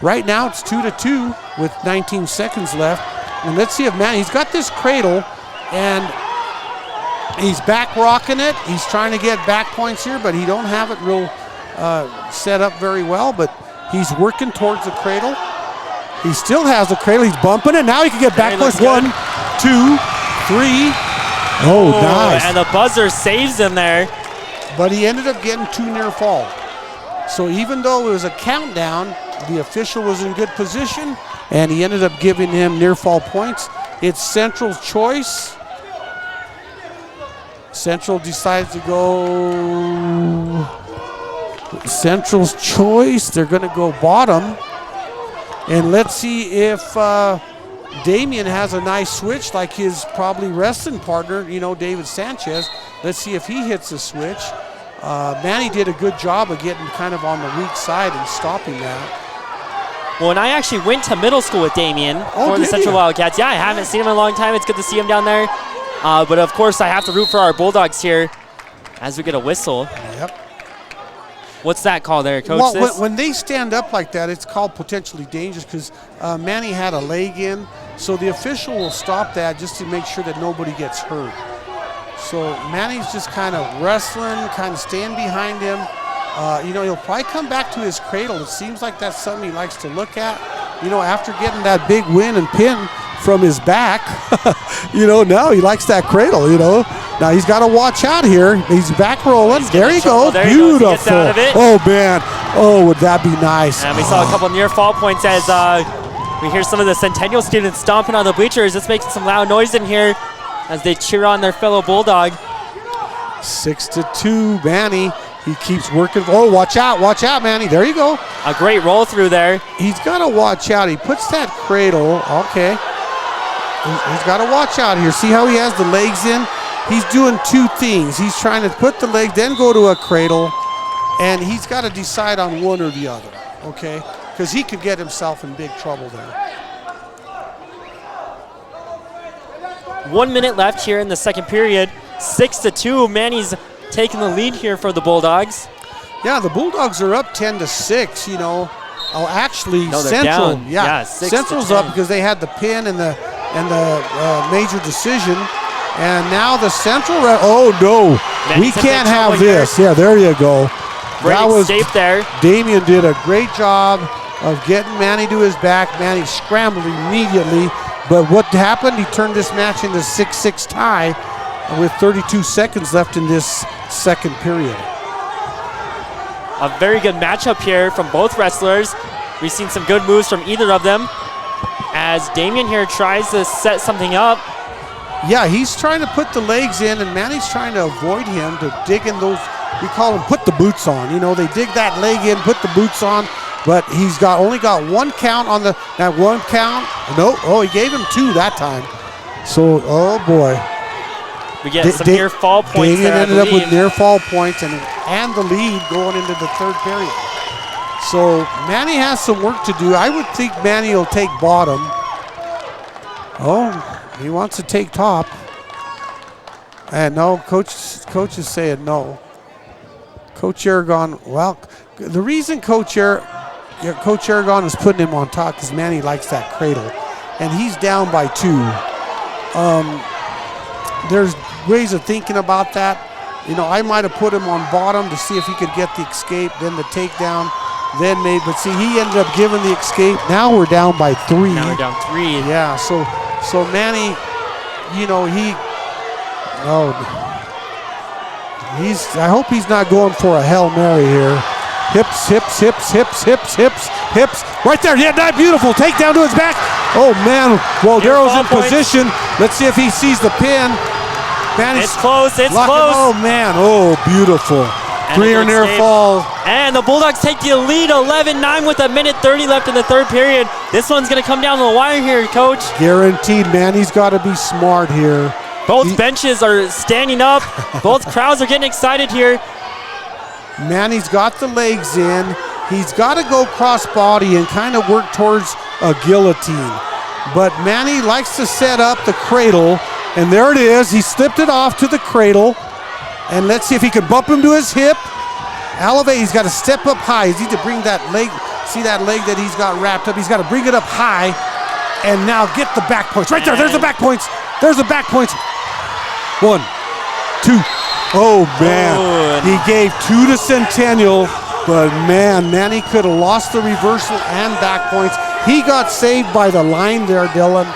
right now it's 2-2 with 19 seconds left. And let's see if he's got this cradle and he's back rocking it. He's trying to get back points here, but he don't have it real set up very well, but he's working towards the cradle. He still has the cradle. He's bumping it. Now he can get back points. 1, 2, 3. Oh, nice. And the buzzer saves him there. But he ended up getting 2 near fall. So even though it was a countdown, the official was in good position, and he ended up giving him near fall points. It's Central's choice. Central decides to go Central's choice. They're going to go bottom. And let's see if Damian has a nice switch like his probably wrestling partner, David Sanchez. Let's see if he hits a switch. Manny did a good job of getting kind of on the weak side and stopping that. Well, and I actually went to middle school with Damian for the Central Wildcats. Yeah, I haven't seen him in a long time. It's good to see him down there. But, of course, I have to root for our Bulldogs here as we get a whistle. Yep. What's that call there, Coach? Well, when they stand up like that, it's called potentially dangerous because Manny had a leg in. So the official will stop that just to make sure that nobody gets hurt. So Manny's just kind of wrestling, kind of staying behind him. He'll probably come back to his cradle. It seems like that's something he likes to look at. after getting that big win and pin from his back, now he likes that cradle, Now he's got to watch out here. He's back rolling. There he goes. Beautiful. He gets out of it. Oh, man. Oh, would that be nice. And we saw a couple near fall points as we hear some of the Centennial students stomping on the bleachers. It's making some loud noise in here as they cheer on their fellow Bulldog. 6-2, Manny. He keeps working. Oh, watch out, Manny. There you go. A great roll through there. He's got to watch out. He puts that cradle. Okay. He's got to watch out here. See how he has the legs in? He's doing two things. He's trying to put the leg, then go to a cradle, and he's got to decide on one or the other, okay? Because he could get himself in big trouble there. 1 minute left here in the second period. 6-2. Manny's taking the lead here for the Bulldogs. Yeah, the Bulldogs are up 10-6, Oh, actually, no, Central. Down. Yeah, Central's up because they had the pin and the major decision. And now the Central, oh no, we can't have this. Yeah, there you go. Great escape there. Damian did a great job of getting Manny to his back. Manny scrambled immediately. But what happened? He turned this match into a 6-6 tie with 32 seconds left in this second period. A very good matchup here from both wrestlers. We've seen some good moves from either of them as Damian here tries to set something up. Yeah, he's trying to put the legs in, and Manny's trying to avoid him to dig in those, we call them put the boots on. They dig that leg in, put the boots on, but he's only got 1 count on that 1 count. No, he gave him 2 that time. So, oh boy. We get some near fall points Damian there, ended up with near fall points and the lead going into the third period. So Manny has some work to do. I would think Manny will take bottom. Oh, he wants to take top. And no, coach is saying no. Coach Aragon, well, the reason Coach Aragon is putting him on top because Manny likes that cradle. And he's down by 2. There's ways of thinking about that. I might have put him on bottom to see if he could get the escape, then the takedown, then maybe. But see, he ended up giving the escape. Now we're down by 3. Now we're down 3. Yeah, so Manny, I hope he's not going for a Hail Mary here. Hips. Right there, yeah, that beautiful. Takedown to his back. Oh, man. Well, Darrell's in position. Let's see if he sees the pin. It's close. Oh, man. Oh, beautiful. 3 or near fall. And the Bulldogs take the lead 11-9 with 1:30 left in the third period. This one's going to come down the wire here, Coach. Guaranteed, man. He's got to be smart here. Both benches are standing up. Both crowds are getting excited here. Manny's got the legs in. He's got to go cross-body and kind of work towards a guillotine. But Manny likes to set up the cradle, and there it is. He slipped it off to the cradle. And let's see if he can bump him to his hip. Elevate, he's got to step up high. He's need to bring that leg, see that leg that he's got wrapped up. He's got to bring it up high. And now get the back points. Right there, there's the back points. There's the back points. 1, 2. Oh, man. He gave 2 to Centennial. But, man, Manny could have lost the reversal and back points. He got saved by the line there, Dylan.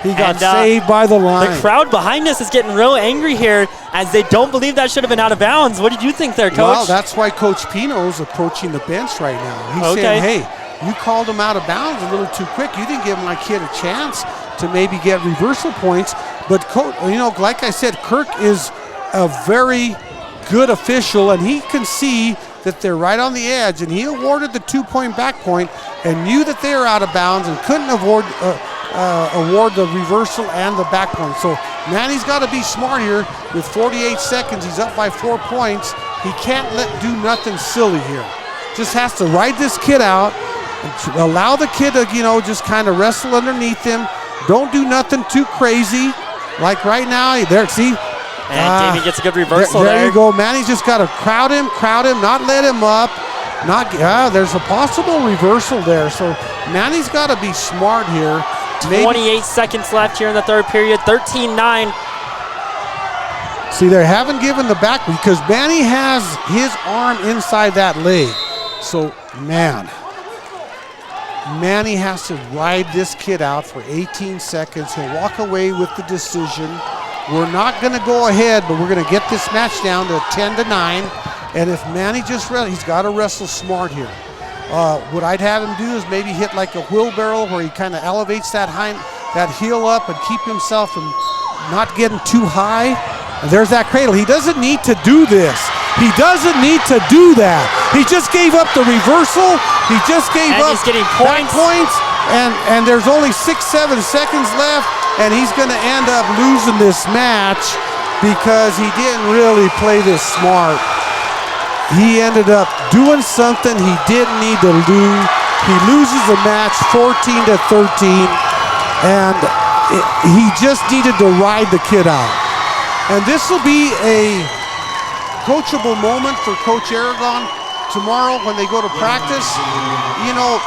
He got saved by the line. The crowd behind us is getting real angry here as they don't believe that should have been out of bounds. What did you think there, Coach? Well, that's why Coach Pino's approaching the bench right now. He's saying, hey, you called him out of bounds a little too quick. You didn't give my kid a chance to maybe get reversal points. But, like I said, Kirk is a very good official, and he can see that they're right on the edge, and he awarded the 2-point back point and knew that they were out of bounds and couldn't award the reversal and the back point. So Manny's got to be smart here. With 48 seconds, he's up by 4 points. He can't do nothing silly here. Just has to ride this kid out and allow the kid to, just kind of wrestle underneath him. Don't do nothing too crazy. Like right now, there, see? And Davey gets a good reversal there. There you go. Manny's just got to crowd him, not let him up. There's a possible reversal there. So Manny's got to be smart here. 28 seconds left here in the third period, 13-9. See, they haven't given the back because Manny has his arm inside that leg. So, man, Manny has to ride this kid out for 18 seconds. He'll walk away with the decision. We're not going to go ahead, but we're going to get this match down to 10-9. And if Manny just he's got to wrestle smart here. What I'd have him do is maybe hit like a wheelbarrow where he kind of elevates that heel up and keep himself from not getting too high. And there's that cradle. He doesn't need to do this. He doesn't need to do that. He just gave up the reversal. He just gave up he's getting points. And there's only 6-7 seconds left, and he's going to end up losing this match because he didn't really play this smart. He ended up doing something he didn't need to do. He loses the match 14-13, and he just needed to ride the kid out. And this will be a coachable moment for Coach Aragon tomorrow when they go to practice. You know,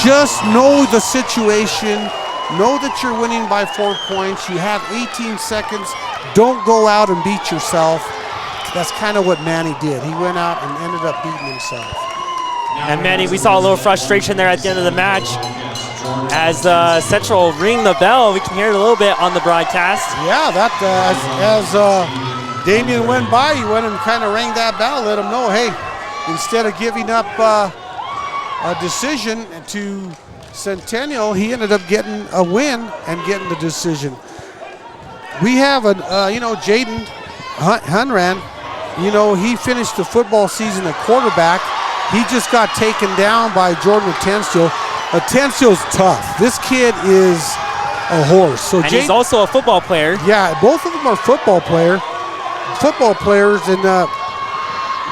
just know the situation. Know that you're winning by 4 points. You have 18 seconds. Don't go out and beat yourself. That's kind of what Manny did. He went out and ended up beating himself. And Manny, we saw a little frustration there at the end of the match. As Central ring the bell, we can hear it a little bit on the broadcast. Yeah, that as Damien went by, he went and kind of rang that bell, let him know, hey, instead of giving up a decision to Centennial, he ended up getting a win and getting the decision. We have Jaden Hunran. You know, he finished the football season at quarterback. He just got taken down by Jordan Atencio. Atencio's tough. This kid is a horse. So and he's also a football player. Yeah, both of them are football players. And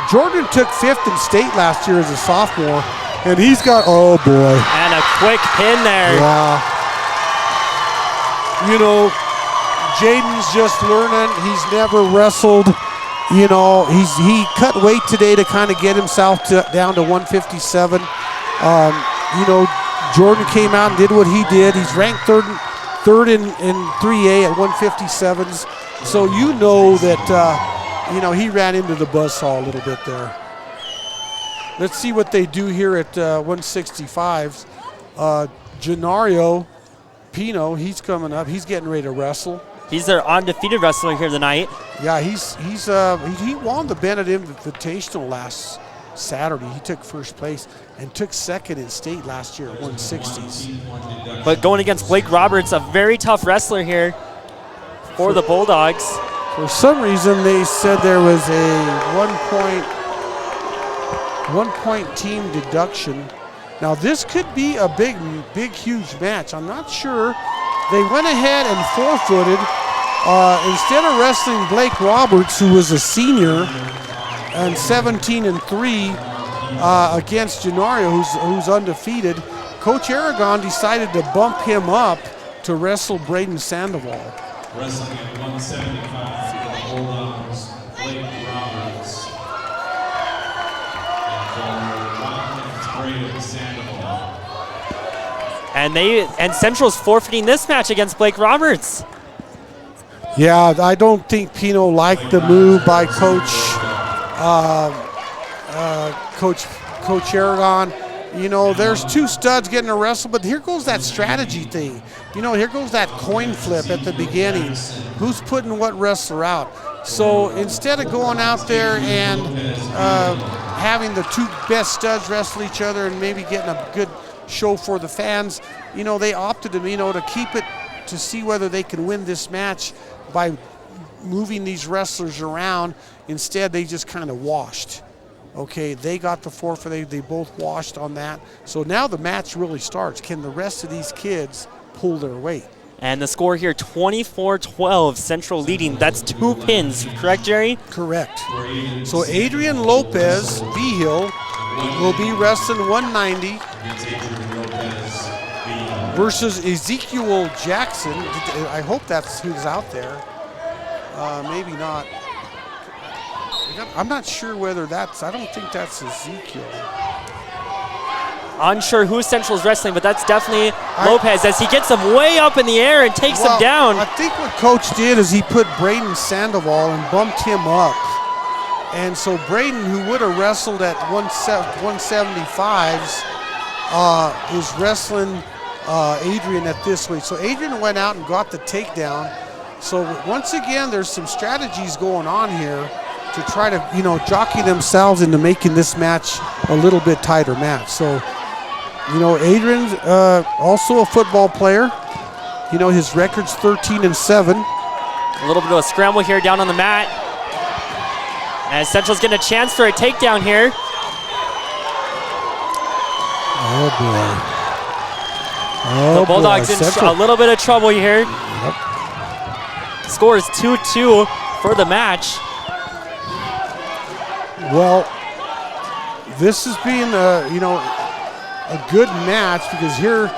Jordan took 5th in state last year as a sophomore, and he's got, oh boy. And a quick pin there. Yeah. You know, Jaden's just learning. He's never wrestled. You know, he cut weight today to kind of get himself down to 157. You know, Jordan came out and did what he did. He's ranked third in 3A at 157s. So you know that, you know, he ran into the buzzsaw a little bit there. Let's see what they do here at 165s. Gennaro Pino, he's coming up. He's getting ready to wrestle. He's their undefeated wrestler here tonight. Yeah, he won the Bennett Invitational last Saturday. He took first place and took 2nd in state last year at 160s. But going against Blake Roberts, a very tough wrestler here for the Bulldogs. For some reason, they said there was a 1 point team deduction. Now this could be a big, huge match. I'm not sure. They went ahead and forfeited. Instead of wrestling Blake Roberts, who was a senior, and 17-3 against Gennaro, who's undefeated, Coach Aragon decided to bump him up to wrestle Braden Sandoval. Wrestling at 175 for the Bulldogs, Blake Roberts. And for Braden Sandoval. And Central's forfeiting this match against Blake Roberts. Yeah, I don't think Pino liked the move by Coach Aragon. You know, there's 2 studs getting a wrestle, but here goes that strategy thing. You know, here goes that coin flip at the beginning. Who's putting what wrestler out? So instead of going out there and having the 2 best studs wrestle each other and maybe getting a good show for the fans, you know, they opted to, you know, to keep it to see whether they can win this match by moving these wrestlers around. Instead, they just kind of washed. Okay, they got the forfeit. They both washed on that. So now the match really starts. Can the rest of these kids pull their weight? And the score here, 24-12, Central leading. That's 2 pins, correct, Jerry? Correct. So Adrian Lopez, V-Hill, will be wrestling 190 versus Ezekiel Jackson. I hope that's who's out there. Maybe not. I'm not sure whether I don't think that's Ezekiel. Unsure who Central's wrestling, but that's definitely Lopez as he gets him way up in the air and takes him down. I think what Coach did is he put Braden Sandoval and bumped him up. And so Braden, who would have wrestled at 175s, is wrestling Adrian at this weight. So Adrian went out and got the takedown. So once again, there's some strategies going on here to try to, jockey themselves into making this match a little bit tighter match. So, Adrian's also a football player. His record's 13-7. A little bit of a scramble here down on the mat. As Central's getting a chance for a takedown here. Oh, boy. The Bulldogs in a little bit of trouble here. Yep. Score is 2-2 for the match. Well, this has been, a good match because here,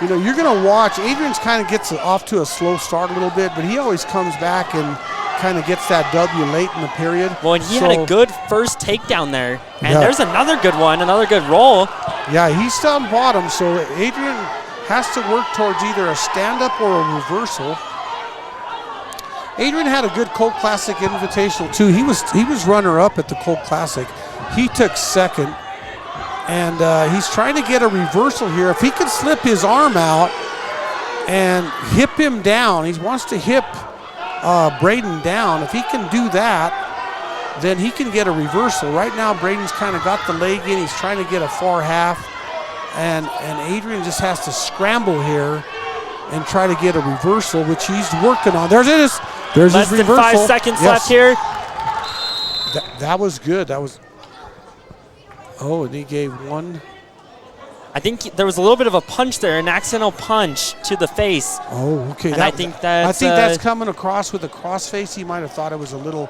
you're going to watch. Adrian's kind of gets off to a slow start a little bit, but he always comes back and kind of gets that W late in the period. Well, and he had a good first takedown there. And there's another good one, another good roll. Yeah, he's down bottom, so Adrian has to work towards either a stand-up or a reversal. Adrian had a good Colt Classic Invitational too. He was runner-up at the Colt Classic. He took second, and he's trying to get a reversal here. If he can slip his arm out and hip him down, he wants to hip Braden down. If he can do that, then he can get a reversal. Right now, Braden's kind of got the leg in. He's trying to get a far half, and Adrian just has to scramble here and try to get a reversal, which he's working on. There's it is. There's Less his than reversal. 5 seconds left here. That was good. That was. Oh, and he gave one. I think there was a little bit of a punch there, an accidental punch to the face. Oh, okay. And I think that's coming across with a crossface. He might have thought it was a little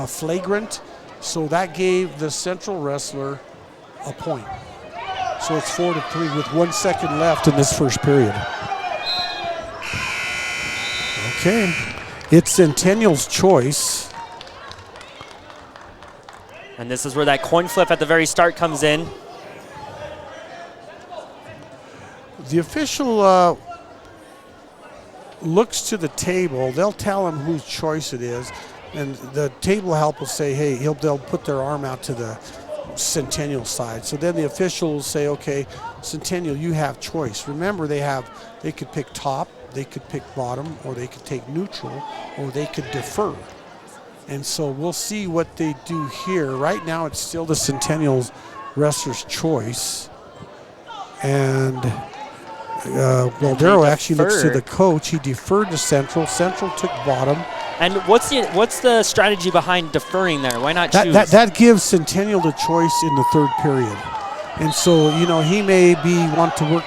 flagrant. So that gave the Central wrestler a point. So it's 4-3 with 1 second left in this first period. Okay. It's Centennial's choice. And this is where that coin flip at the very start comes in. The official looks to the table. They'll tell him whose choice it is. And the table help will say, hey, they'll put their arm out to the Centennial side. So then the official will say, okay, Centennial, you have choice. Remember, they could pick top, they could pick bottom, or they could take neutral, or they could defer. And so we'll see what they do here. Right now, it's still the Centennial's wrestler's choice. And Darrow actually looks to the coach. He deferred to Central. Central took bottom. And what's the strategy behind deferring there? Why not choose? That gives Centennial the choice in the third period. And so, he may want to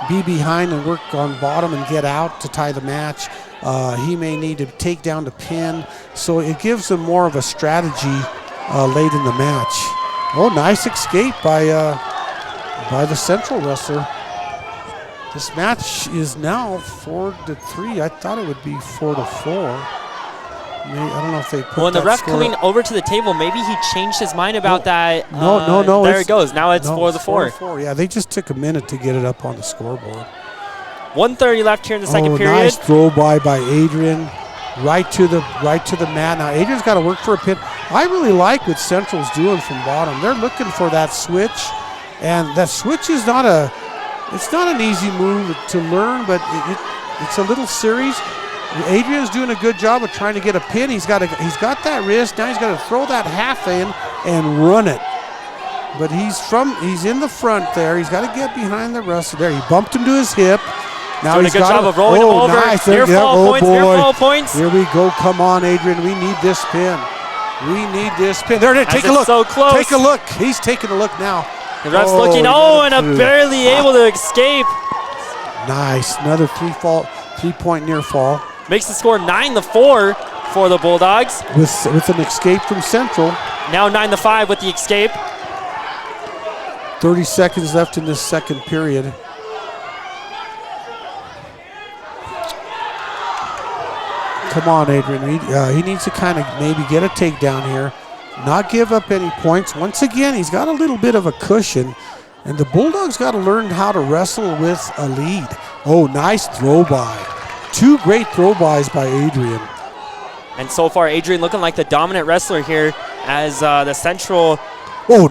be behind and work on bottom and get out to tie the match. He may need to take down to pin. So it gives him more of a strategy late in the match. Oh, nice escape by the Central wrestler. This match is now 4-3. I thought it would be 4-4. I don't know if they put well, and the ref score coming over to the table, maybe he changed his mind about that. No. There it goes. Now it's 4-4. 4-4. Yeah, they just took a minute to get it up on the scoreboard. 1:30 left here in the second period. Nice throw by Adrian, right to the mat. Now Adrian's got to work for a pin. I really like what Central's doing from bottom. They're looking for that switch, and that switch is not an easy move to learn, but it's a little series. Adrian's doing a good job of trying to get a pin. He's got that wrist. Now he's got to throw that half in and run it. But he's in the front there. He's got to get behind the wrestler there. He bumped him to his hip. Now doing a good job of rolling him over. Nice. Near fall points. Here we go. Come on, Adrian. We need this pin. There it is. Take a look. So close. Take a look. He's taking a look now. The ref's looking. And barely able to escape. Nice. Another 3-point near fall. Makes the score 9-4 for the Bulldogs. With an escape from Central. Now 9-5 with the escape. 30 seconds left in this second period. Come on, Adrian. He needs to kind of maybe get a takedown here. Not give up any points. Once again, he's got a little bit of a cushion. And the Bulldogs got to learn how to wrestle with a lead. Oh, nice throw by. 2 great throw-bys by Adrian. And so far, Adrian looking like the dominant wrestler here as the Central. Oh,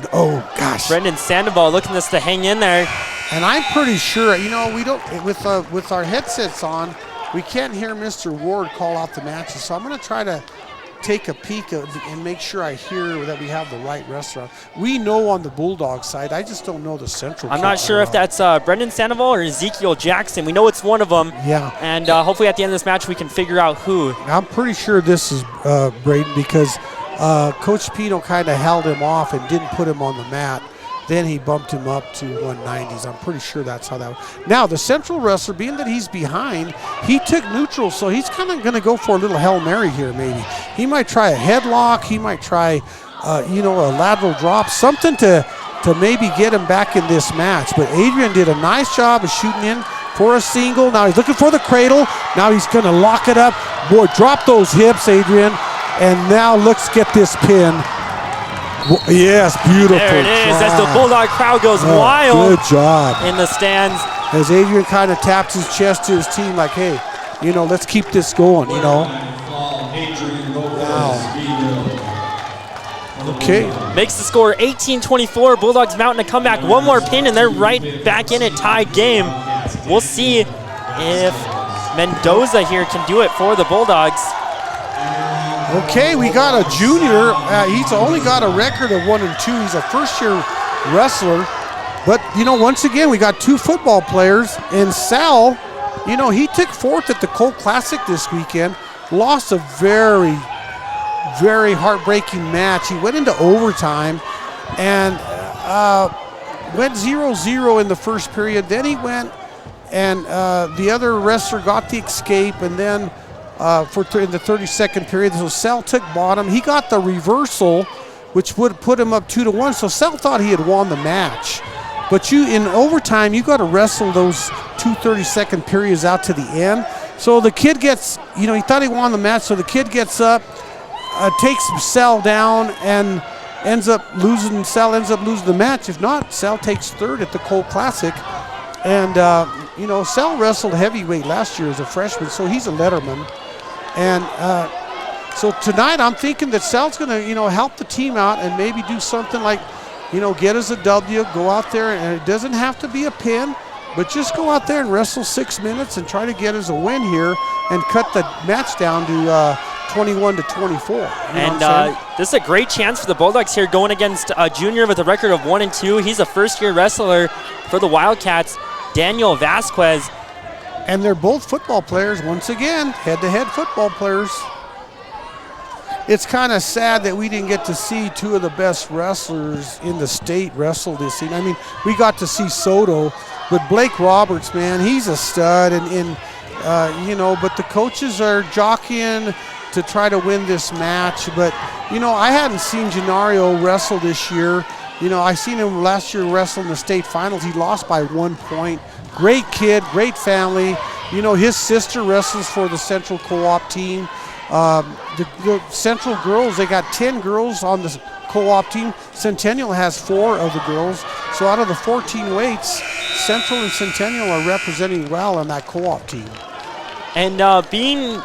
gosh. Brendan Sandoval looking to hang in there. And I'm pretty sure, you know, we don't, with our headsets on, we can't hear Mr. Ward call out the matches. So I'm going to try to take a peek and make sure I hear that we have the right wrestler. We know on the Bulldog side. I just don't know the Central. I'm not sure if that's Brendan Sandoval or Ezekiel Jackson. We know it's one of them. Yeah. And hopefully at the end of this match we can figure out who. I'm pretty sure this is Braden, because Coach Pino kind of held him off and didn't put him on the mat. Then he bumped him up to 190s. I'm pretty sure that's how that was. Now, the Central wrestler, being that he's behind, he took neutral, so he's kind of going to go for a little Hail Mary here maybe. He might try a headlock. He might try, you know, a lateral drop, something to maybe get him back in this match. But Adrian did a nice job of shooting in for a single. Now he's looking for the cradle. Now he's going to lock it up. Boy, drop those hips, Adrian. And now let's get this pin. Yes, beautiful. There it is, as the Bulldog crowd goes wild. Good job. In the stands. As Adrian kind of taps his chest to his team like, hey, you know, let's keep this going, you know. Wow. Okay. Makes the score 18-24. Bulldogs mounting a comeback. One more pin, and they're right back in it, tied game. We'll see if Mendoza here can do it for the Bulldogs. Okay, we got a junior. He's only got a record of 1-2. He's a first-year wrestler. But, you know, once again, we got two football players. And Sal, you know, he took fourth at the Colt Classic this weekend. Lost a very, very heartbreaking match. He went into overtime and went 0-0 in the first period. Then he went and the other wrestler got the escape, and then in the 32nd period, so Sal took bottom. He got the reversal, which would put him up 2-1. So Sal thought he had won the match. But in overtime, you got to wrestle those 2 32nd periods out to the end. So the kid gets, you know, he thought he won the match. So the kid gets up, takes Sal down, and ends up losing. Sal ends up losing the match. If not, Sal takes third at the Colt Classic. And you know, Sal wrestled heavyweight last year as a freshman, so he's a letterman. And so tonight I'm thinking that Sal's going to, you know, help the team out and maybe do something like, you know, get us a W, go out there, and it doesn't have to be a pin, but just go out there and wrestle 6 minutes and try to get us a win here and cut the match down to 21-24. And this is a great chance for the Bulldogs here, going against a junior with a record of 1-2. He's a first-year wrestler for the Wildcats, Daniel Vasquez. And they're both football players, once again, head-to-head football players. It's kind of sad that we didn't get to see two of the best wrestlers in the state wrestle this season. I mean, we got to see Soto, but Blake Roberts, man, he's a stud. And you know, but the coaches are jockeying to try to win this match. But, you know, I hadn't seen Gennaro wrestle this year. You know, I seen him last year wrestle in the state finals. He lost by 1 point. Great kid, great family. You know, his sister wrestles for the Central Co-op team. The Central girls, they got 10 girls on the co-op team. Centennial has 4 of the girls. So out of the 14 weights, Central and Centennial are representing well on that co-op team. And being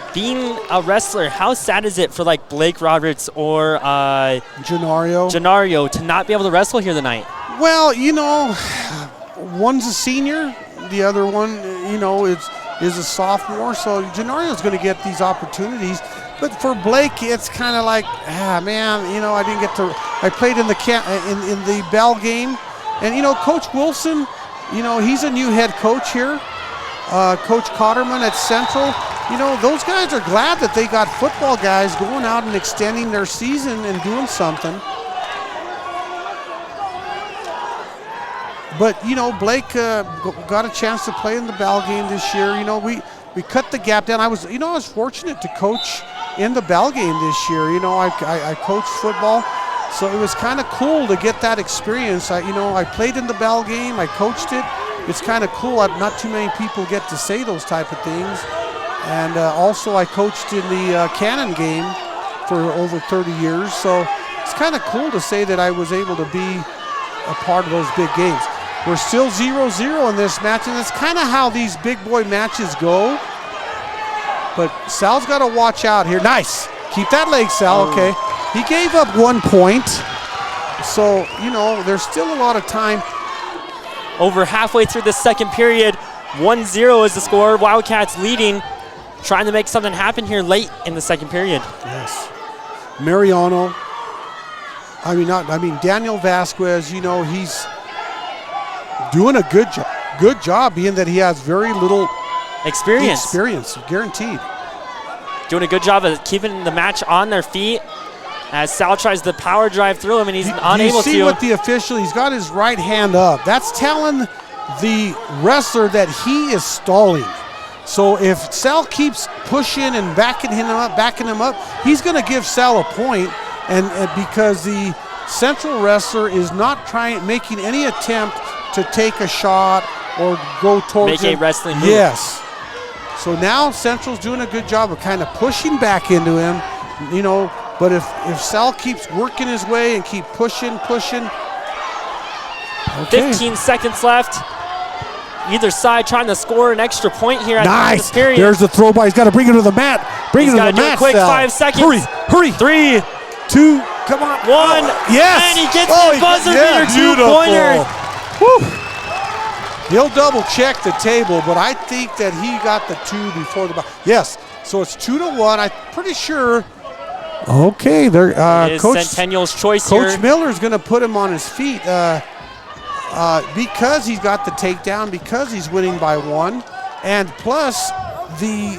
a wrestler, how sad is it for like Blake Roberts or Gennaro to not be able to wrestle here tonight? Well, you know, one's a senior, the other one, you know, is a sophomore, so Gennaro's going to get these opportunities. But for Blake, it's kind of like, man, you know, I didn't get to. I played in the Bell game, and you know, Coach Wilson, you know, he's a new head coach here. Coach Cotterman at Central, you know, those guys are glad that they got football guys going out and extending their season and doing something. But, you know, Blake got a chance to play in the Bell game this year. You know, we cut the gap down. I was fortunate to coach in the Bell game this year. You know, I coached football, so it was kind of cool to get that experience. I played in the Bell game. I coached it. It's kind of cool. Not too many people get to say those type of things. And also I coached in the Cannon game for over 30 years. So it's kind of cool to say that I was able to be a part of those big games. We're still 0-0 in this match, and that's kind of how these big boy matches go. But Sal's got to watch out here. Nice. Keep that leg, Sal. Okay. He gave up 1 point. So, you know, there's still a lot of time. over halfway through the second period. 1-0 is the score. Wildcats leading, trying to make something happen here late in the second period. Yes. Mariano. Daniel Vasquez, you know, he's doing a good job being that he has very little experience, guaranteed. Doing a good job of keeping the match on their feet as Sal tries to power drive through him and he's unable to. You see what the official, he's got his right hand up. That's telling the wrestler that he is stalling. So if Sal keeps pushing and backing him up, he's going to give Sal a point. And because the Central wrestler is not making any attempt to take a shot or go towards Make a wrestling move. Yes. So now Central's doing a good job of kind of pushing back into him, you know. But if Sal keeps working his way and keep pushing. Okay. 15 seconds left. Either side trying to score an extra point here at the end of this period. There's the throw by. He's got to bring it to the mat. He's got to do it quick. Sal. 5 seconds. Hurry. 3, 2, come on. 1. Yes. And he gets the buzzer beater 2-pointer. He'll double check the table, but I think that he got the 2 before the buzzer. Yes. So it's 2-1. I'm pretty sure. Okay. Coach Centennial's choice here. Coach Miller's going to put him on his feet because he's got the takedown, because he's winning by 1, and plus the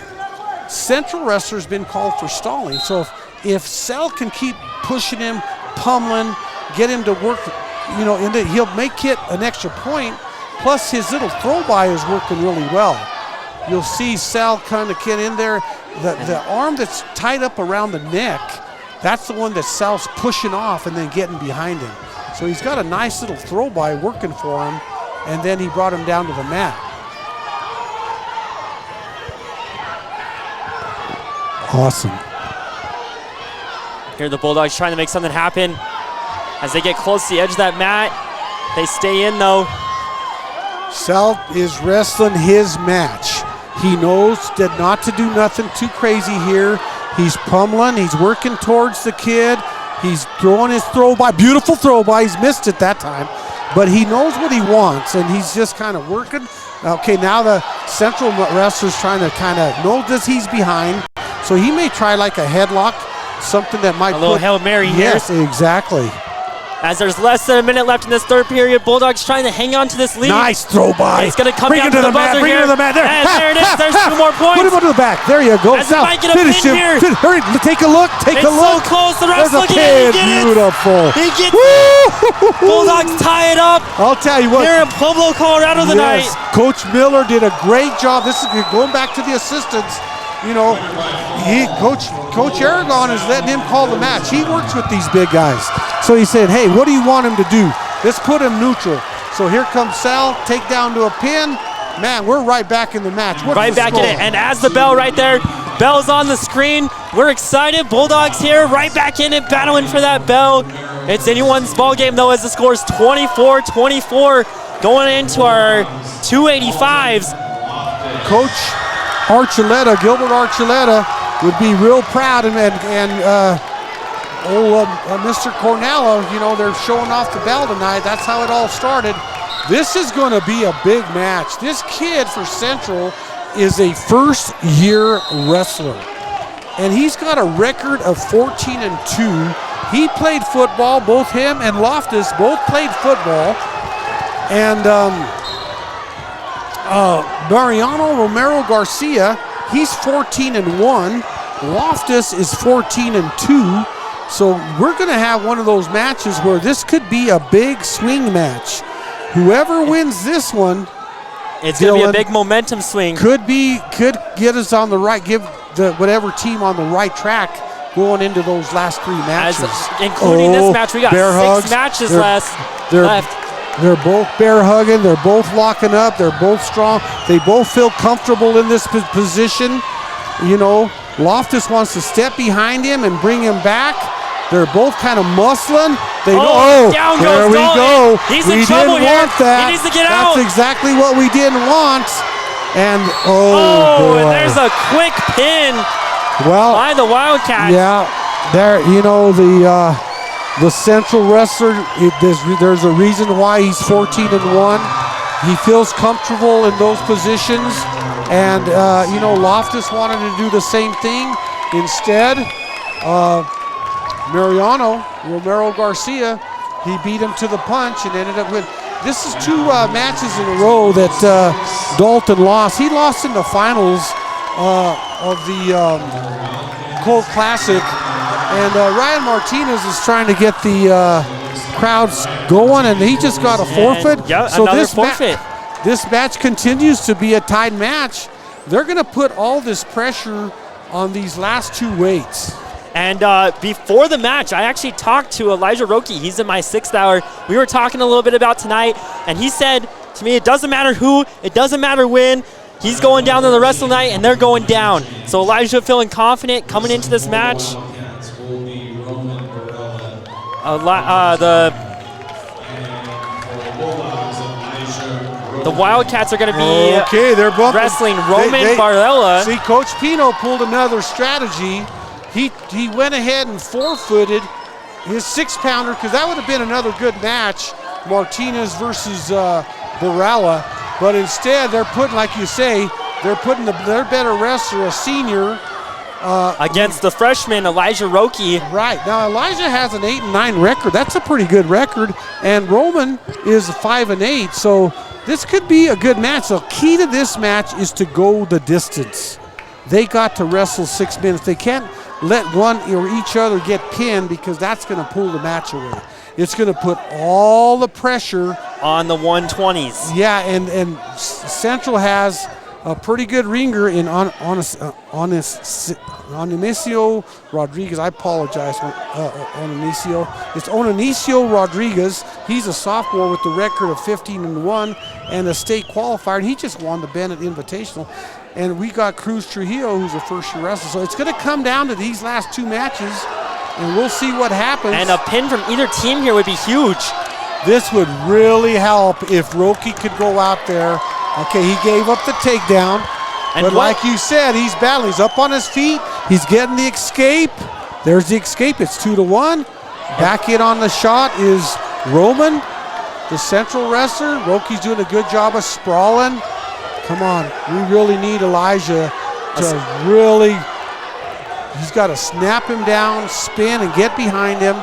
Central wrestler's been called for stalling. So if Sal can keep pushing him, pummeling, get him to work, you know, he'll make it an extra point. Plus his little throw by is working really well. You'll see Sal kind of get in there. The arm that's tied up around the neck, that's the one that Sal's pushing off and then getting behind him. So he's got a nice little throw by working for him, and then he brought him down to the mat. Awesome. Here the Bulldogs trying to make something happen. As they get close to the edge of that mat, they stay in though. Sal is wrestling his match. He knows that not to do nothing too crazy here. He's pummeling, he's working towards the kid. He's throwing his throw by, beautiful throw by. He's missed it that time, but he knows what he wants, and he's just kind of working. Okay, now the Central wrestler's trying to kind of know that he's behind, so he may try like a headlock, something that might a little Hail Mary here. Yes, exactly. As there's less than a minute left in this third period, Bulldogs trying to hang on to this lead. Nice throw by. It's going to come down to the buzzer Bring here. it to the mat. There, and there it is. There's 2 more points. Put him onto the back. There you go. As he might get a finish pin him. here. Hurry, take a look. Take a look. So close. The ref's There's a looking at it. pin. Beautiful. He gets it. Bulldogs tie it up. I'll tell you what. Here in Pueblo, Colorado tonight. Coach Miller did a great job. This is going back to the assistants. You know, Coach Aragon is letting him call the match. He works with these big guys. So he said, hey, what do you want him to do? Let's put him neutral. So here comes Sal, take down to a pin. Man, we're right back in the match. Right back in it. And as the bell right there, bell's on the screen. We're excited. Bulldogs here, right back in it, battling for that bell. It's anyone's ball game, though, as the score is 24-24 going into our 285s. Coach Archuleta, Gilbert Archuleta, would be real proud, and Mr. Cornella, you know, they're showing off the bell tonight. That's how it all started. This is going to be a big match. This kid for Central is a first-year wrestler, and he's got a record of 14-2. He played football. Both him and Loftus both played football, and Mariano Romero Garcia, he's 14-1. Loftus is 14-2. So we're going to have one of those matches where this could be a big swing match. Whoever wins this one, it's going to be a big momentum swing. Could get us on the right, give the whatever team on the right track going into those last 3 matches. Including this match, we got 6 matches left. They're both bear hugging. They're both locking up. They're both strong. They both feel comfortable in this position. You know, Loftus wants to step behind him and bring him back. They're both kind of muscling. They down there goes we go. He's We in trouble didn't here. want that. He needs to get out. That's exactly what we didn't want. And and there's a quick pin by the Wildcats. Yeah, there. You know the Central wrestler. There's a reason why he's 14-1. He feels comfortable in those positions. And, Loftus wanted to do the same thing. Instead, Romero Garcia, he beat him to the punch and ended up with. This is 2 matches in a row that Dalton lost. He lost in the finals of the Colt Classic. And Ryan Martinez is trying to get the crowds going, and he just got a forfeit. Yeah, so another forfeit. This match continues to be a tied match. They're going to put all this pressure on these last 2 weights. And before the match, I actually talked to Elijah Roque. He's in my 6th hour. We were talking a little bit about tonight, and he said to me, it doesn't matter who, it doesn't matter when. He's going down to the rest of the night, and they're going down. So Elijah feeling confident coming into this match. The Wildcats are going to be they're bumping. wrestling Roman Varela. See, Coach Pino pulled another strategy. He went ahead and forfeited his 6-pounder, because that would have been another good match, Martinez versus Varela. But instead, they're putting, like you say, they're putting their better wrestler, a senior, against the freshman Elijah Roque. Right. Now Elijah has an 8-9 record. That's a pretty good record. And Roman is 5-8. So this could be a good match. The key to this match is to go the distance. They got to wrestle 6 minutes. They can't let one or each other get pinned, because that's going to pull the match away. It's going to put all the pressure on the 120s. Yeah, and Central has a pretty good ringer in Onicio Rodriguez. I apologize, Onicio. It's Onicio Rodriguez. He's a sophomore with the record of 15-1 and a state qualifier, and he just won the Bennett Invitational. And we got Cruz Trujillo, who's a first-year wrestler. So it's going to come down to these last 2 matches, and we'll see what happens. And a pin from either team here would be huge. This would really help if Roque could go out there. Okay, he gave up the takedown, but like you said, he's battling. He's up on his feet. He's getting the escape. There's the escape. It's 2-1. Back in on the shot is Roman, the Central wrestler. Roque's doing a good job of sprawling. Come on, we really need Elijah to really, he's got to snap him down, spin, and get behind him.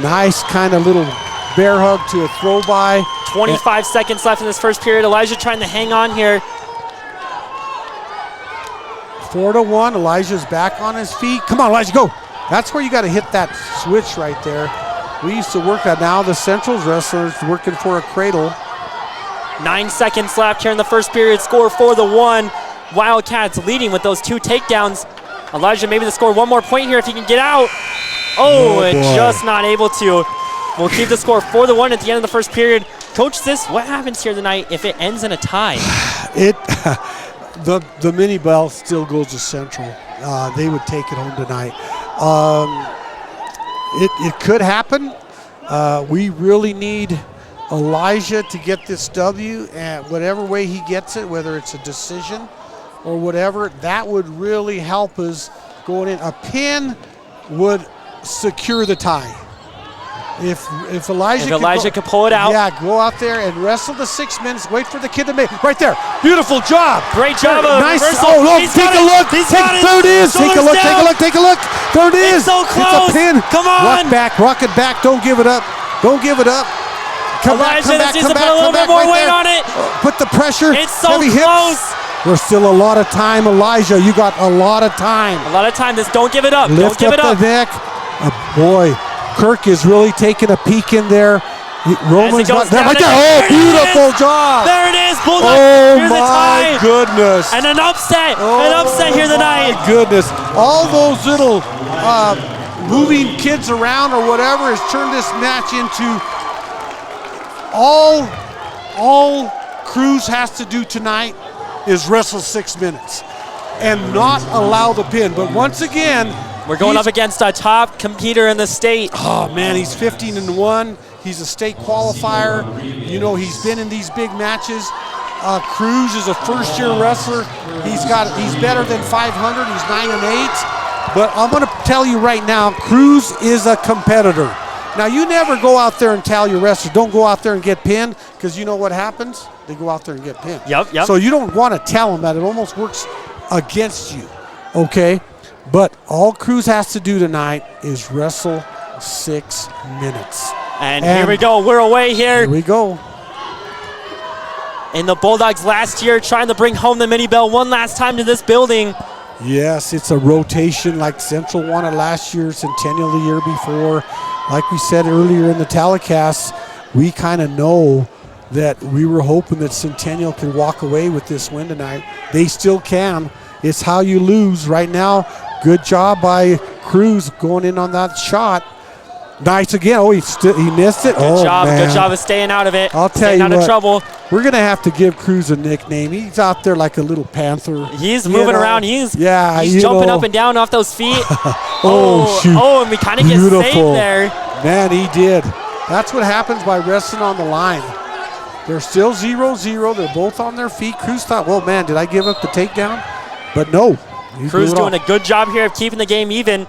Nice kind of little bear hug to a throw by. 25 seconds left in this first period. Elijah trying to hang on here. 4-1, Elijah's back on his feet. Come on, Elijah, go. That's where you got to hit that switch right there. We used to work that. Now the Central's wrestlers working for a cradle. 9 seconds left here in the first period. Score 4-1. Wildcats leading with those 2 takedowns. Elijah maybe to score 1 more point here if he can get out. And just not able to. We'll keep the score 4-1 at the end of the first period. Coach, what happens here tonight if it ends in a tie? The mini bell still goes to Central. They would take it home tonight. It could happen. We really need Elijah to get this W, and whatever way he gets it, whether it's a decision or whatever, that would really help us going in. A pin would secure the tie. If Elijah could pull it out. Yeah, go out there and wrestle the 6 minutes. Wait for the kid to make right there. Beautiful job. Great job. Nice. Reversal. Oh, look, take a look. There it is. Take a look. There it is. It's so close. It's a pin. Come on. Rock it back. Don't give it up. Come back. Put a little bit more weight on it. Put the pressure. It's so Heavy close. Hips. There's still a lot of time, Elijah. You got a lot of time. Don't give it up. Lift don't give up it up. the neck. Boy, Kirk is really taking a peek in there. Roman's got there right there. Oh, beautiful job. There it is. Bulldog. Oh, Here's my goodness. And an upset. An upset here tonight. My goodness. All those little moving kids around or whatever has turned this match into all Cruz has to do tonight is wrestle 6 minutes and not allow the pin. But once again, we're going up against a top competitor in the state. Oh man, he's 15-1. He's a state qualifier. You know, he's been in these big matches. Cruz is a first-year wrestler. He's better than 500. He's 9-8. But I'm going to tell you right now, Cruz is a competitor. Now, you never go out there and tell your wrestlers, don't go out there and get pinned, because you know what happens? They go out there and get pinned. Yep. So you don't want to tell them that. It almost works against you, okay? But all Cruz has to do tonight is wrestle 6 minutes. And here we go. We're away here. Here we go. In the Bulldogs last year, trying to bring home the mini bell one last time to this building. Yes, it's a rotation like Central won it last year, Centennial the year before. Like we said earlier in the telecast, we kind of know that we were hoping that Centennial can walk away with this win tonight. They still can. It's how you lose. Right now, good job by Cruz going in on that shot. Nice again. Oh, he missed it. Good job. Man. Good job of staying out of it. I'll tell you out of trouble. We're going to have to give Cruz a nickname. He's out there like a little panther. He's moving around. He's jumping up and down off those feet. Shoot. Oh, and we kind of get saved there. Man, he did. That's what happens by wrestling on the line. They're still 0-0. They're both on their feet. Cruz thought, well, man, did I give up the takedown? But no. Cruz doing a good job here of keeping the game even.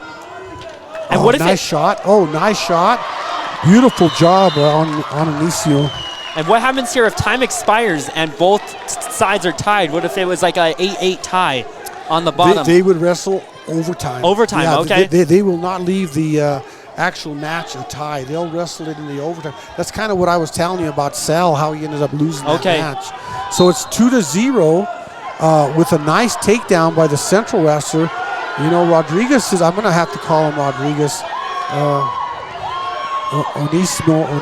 And what if nice shot. Oh, nice shot. Beautiful job on Anicio. And what happens here if time expires and both sides are tied? What if it was like a 8-8 tie on the bottom? They would wrestle overtime. Overtime, yeah, okay. They will not leave the actual match a tie. They'll wrestle it in the overtime. That's kind of what I was telling you about Sal, how he ended up losing that match. So it's 2-0 with a nice takedown by the Central wrestler. You know, Rodriguez is, I'm going to have to call him Rodriguez. Onismio.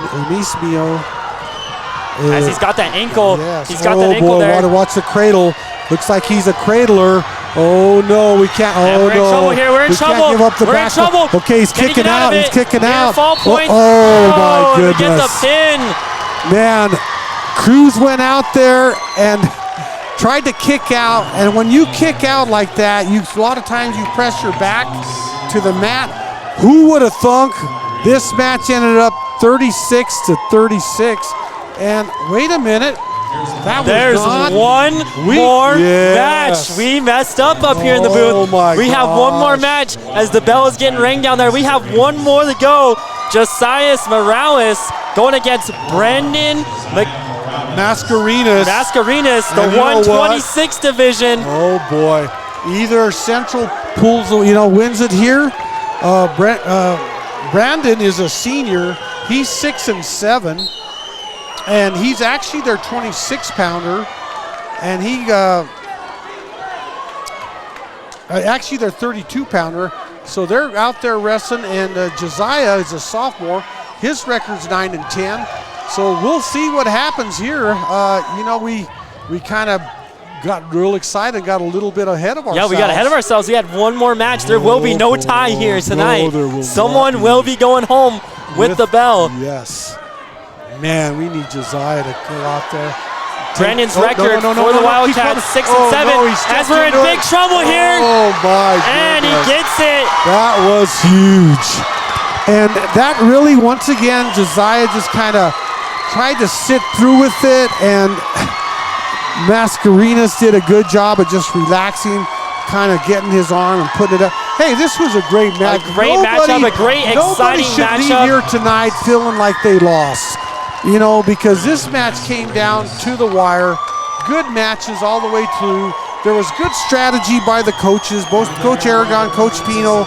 As he's got that ankle. Yes. He's got that ankle there. Watch the cradle. Looks like he's a cradler. Oh, no, we can't. Oh, we're in trouble here. We're in trouble. Can't give up the we're back. in trouble. Okay, he's kicking out. He's kicking out. Fall point. Oh, my goodness. Get the pin. Man, Cruz went out there and tried to kick out, and when you kick out like that, a lot of times you press your back to the mat. Who would have thunk this match ended up 36-36? And wait a minute, there's one more match. We messed up here in the booth. We have one more match as the bell is getting rang down there. We have one more to go. Josias Morales going against Brandon Mascarenas, the 126 division. Oh boy! Either Central wins it here. Brandon is a senior. He's 6-7, and he's actually their 26-pounder, and actually their 32-pounder. So they're out there wrestling, and Josiah is a sophomore. His record's 9-10. So we'll see what happens here. We kind of got real excited, got a little bit ahead of ourselves. Yeah, we got ahead of ourselves. We had one more match. There will be no tie here tonight. Someone will be going home with the bell. Yes. Man, we need Josiah to go out there. Brandon's record for the Wildcats, 6-7. As we're in big trouble here. Oh, my goodness. And he gets it. That was huge. And that really, once again, Josiah just kind of tried to sit through with it, and Mascarenas did a good job of just relaxing, kind of getting his arm and putting it up. Hey, this was a great match. A great matchup, a great, exciting matchup. Nobody should leave here tonight feeling like they lost, because this match came down to the wire. Good matches all the way through. There was good strategy by the coaches, both Coach Aragon, Coach Pino,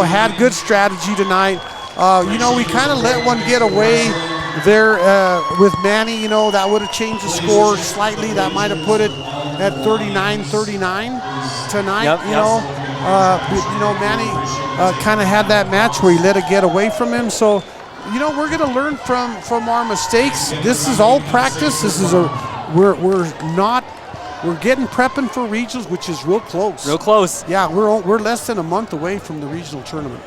had good strategy tonight. We kind of let one get away there with Manny, that would have changed the score slightly. That might have put it at 39-39 tonight, Manny kind of had that match where he let it get away from him. So, we're going to learn from our mistakes. This is all practice. This is we're getting prepping for regionals, which is real close. Real close. Yeah, we're less than a month away from the regional tournament.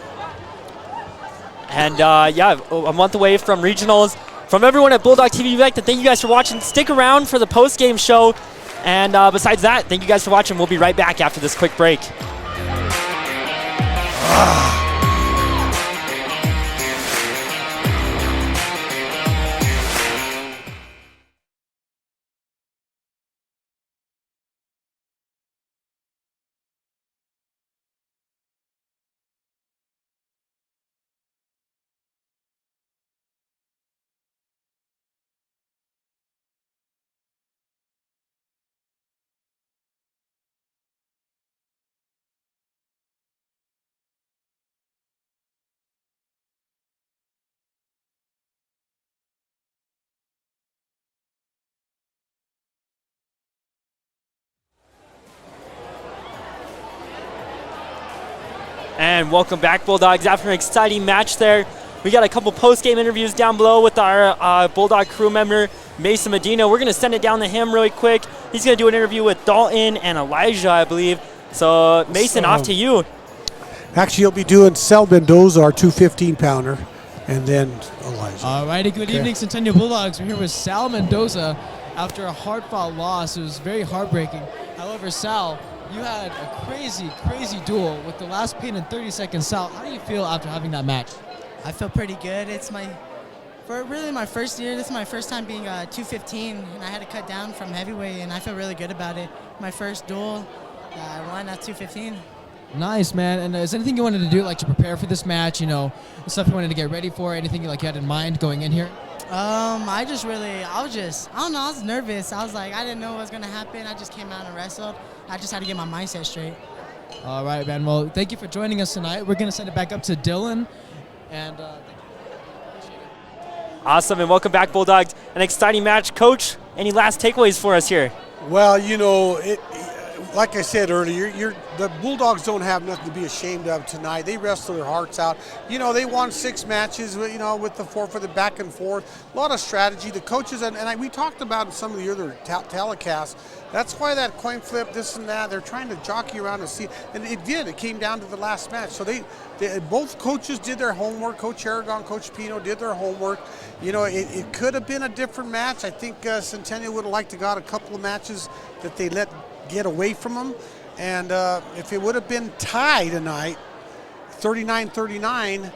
And a month away from regionals. From everyone at Bulldog TV, we'd like to thank you guys for watching. Stick around for the post-game show. And besides that, thank you guys for watching. We'll be right back after this quick break. And welcome back, Bulldogs. After an exciting match there, we got a couple post-game interviews down below with our Bulldog crew member, Mason Medina. We're going to send it down to him really quick. He's going to do an interview with Dalton and Elijah, I believe. So, Mason, off to you. Actually, he'll be doing Sal Mendoza, our 215-pounder, and then Elijah. All righty, good evening, Centennial Bulldogs. We're here with Sal Mendoza after a hard-fought loss. It was very heartbreaking. However, Sal, you had a crazy, crazy duel with the last pin in 30 seconds. Sal, how do you feel after having that match? I feel pretty good. It's my first year. This is my first time being 215, and I had to cut down from heavyweight, and I feel really good about it. My first duel, I won at 215. Nice, man. And is there anything you wanted to do, like to prepare for this match? You know, stuff you wanted to get ready for? Anything like you had in mind going in here? I don't know. I was nervous. I was like, I didn't know what was gonna happen. I just came out and wrestled. I just had to get my mindset straight. All right, man. Well, thank you for joining us tonight. We're gonna send it back up to Dylan. And thank you. Awesome, and welcome back, Bulldogs. An exciting match. Coach, any last takeaways for us here? Well, you know, like I said earlier, the Bulldogs don't have nothing to be ashamed of tonight. They wrestled their hearts out. You know, they won 6 matches, you know, with the 4 for the back and forth. A lot of strategy. The coaches, we talked about in some of the other telecasts, that's why that coin flip, this and that, they're trying to jockey around to see. And it did. It came down to the last match. So they both coaches did their homework. Coach Aragon, Coach Pino did their homework. You know, it could have been a different match. I think Centennial would have liked to got a couple of matches that they let get away from them. And if it would have been tied tonight, 39-39,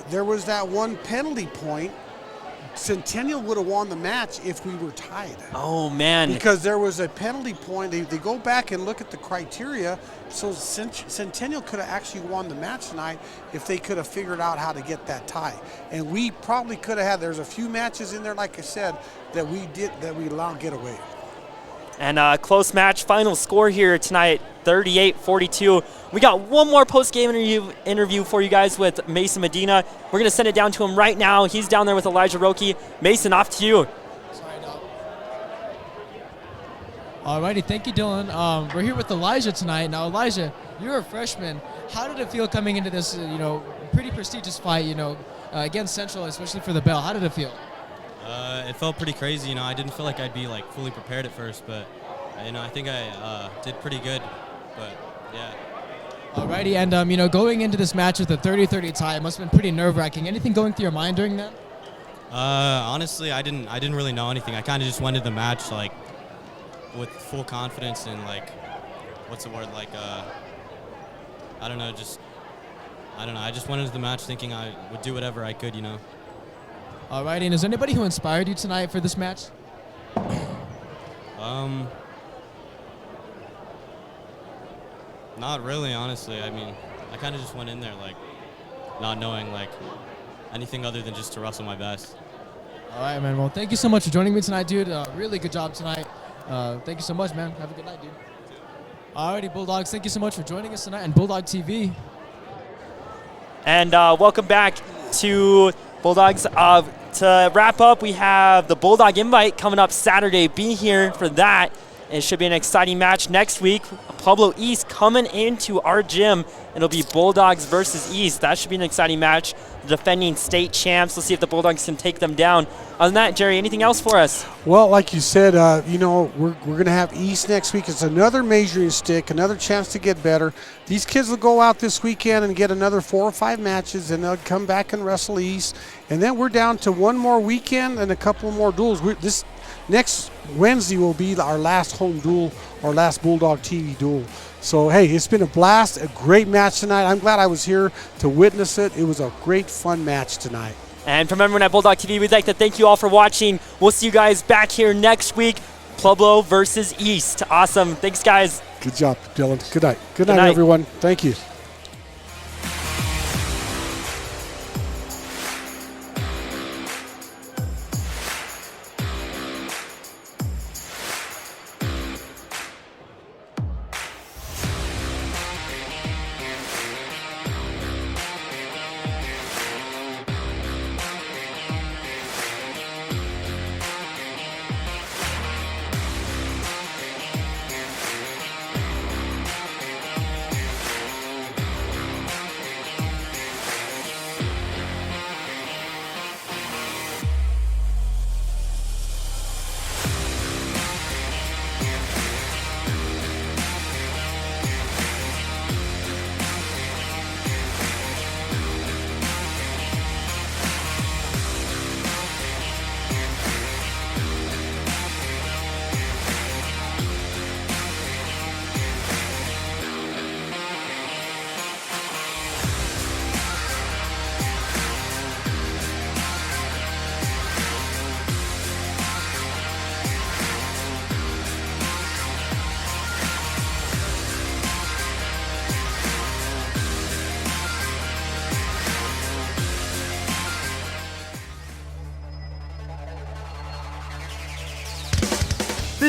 there was that one penalty point. Centennial would have won the match if we were tied. Oh, man. Because there was a penalty point. They go back and look at the criteria. So Centennial could have actually won the match tonight if they could have figured out how to get that tie. And we probably could have had, there's a few matches in there, like I said, that we allowed get away. And close match, final score here tonight, 38-42. We got one more post-game interview for you guys with Mason Medina. We're going to send it down to him right now. He's down there with Elijah Roque. Mason, off to you. Sorry, Doc. All righty, thank you, Dylan. We're here with Elijah tonight. Now, Elijah, you're a freshman. How did it feel coming into this, pretty prestigious fight, against Central, especially for the bell? How did it feel? It felt pretty crazy. I didn't feel like I'd be fully prepared at first, but I think I did pretty good. But yeah. Alrighty, and going into this match with a 30-30 tie, it must have been pretty nerve-wracking. Anything going through your mind during that? Honestly, I didn't really know anything. I kind of just went into the match with full confidence and what's the word? I don't know. I just went into the match thinking I would do whatever I could. All right, and is there anybody who inspired you tonight for this match? Not really, honestly. I mean, I kind of just went in there not knowing anything other than just to wrestle my best. All right, man. Well, thank you so much for joining me tonight, dude. Really good job tonight. Thank you so much, man. Have a good night, dude. All righty, Bulldogs. Thank you so much for joining us tonight on Bulldog TV. And welcome back to Bulldogs. To wrap up, we have the Bulldog Invite coming up Saturday. Be here for that. It should be an exciting match next week. Pueblo East coming into our gym. It'll be Bulldogs versus East. That should be an exciting match. The defending state champs. Let's see if the Bulldogs can take them down. Other than that, Jerry, anything else for us? Well, like you said, we're going to have East next week. It's another measuring stick, another chance to get better. These kids will go out this weekend and get another 4 or 5 matches, and they'll come back and wrestle East. And then we're down to one more weekend and a couple more duels. This next Wednesday will be our last home duel, our last Bulldog TV duel. So, hey, it's been a blast, a great match tonight. I'm glad I was here to witness it. It was a great, fun match tonight. And from everyone at Bulldog TV, we'd like to thank you all for watching. We'll see you guys back here next week. Pueblo versus East. Awesome. Thanks, guys. Good job, Dylan. Good night. Good night, everyone. Thank you.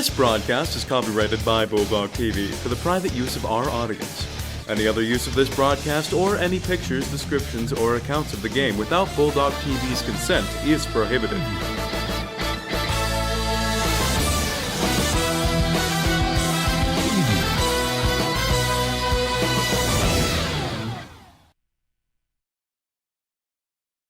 This broadcast is copyrighted by Bulldog TV for the private use of our audience. Any other use of this broadcast or any pictures, descriptions, or accounts of the game without Bulldog TV's consent is prohibited.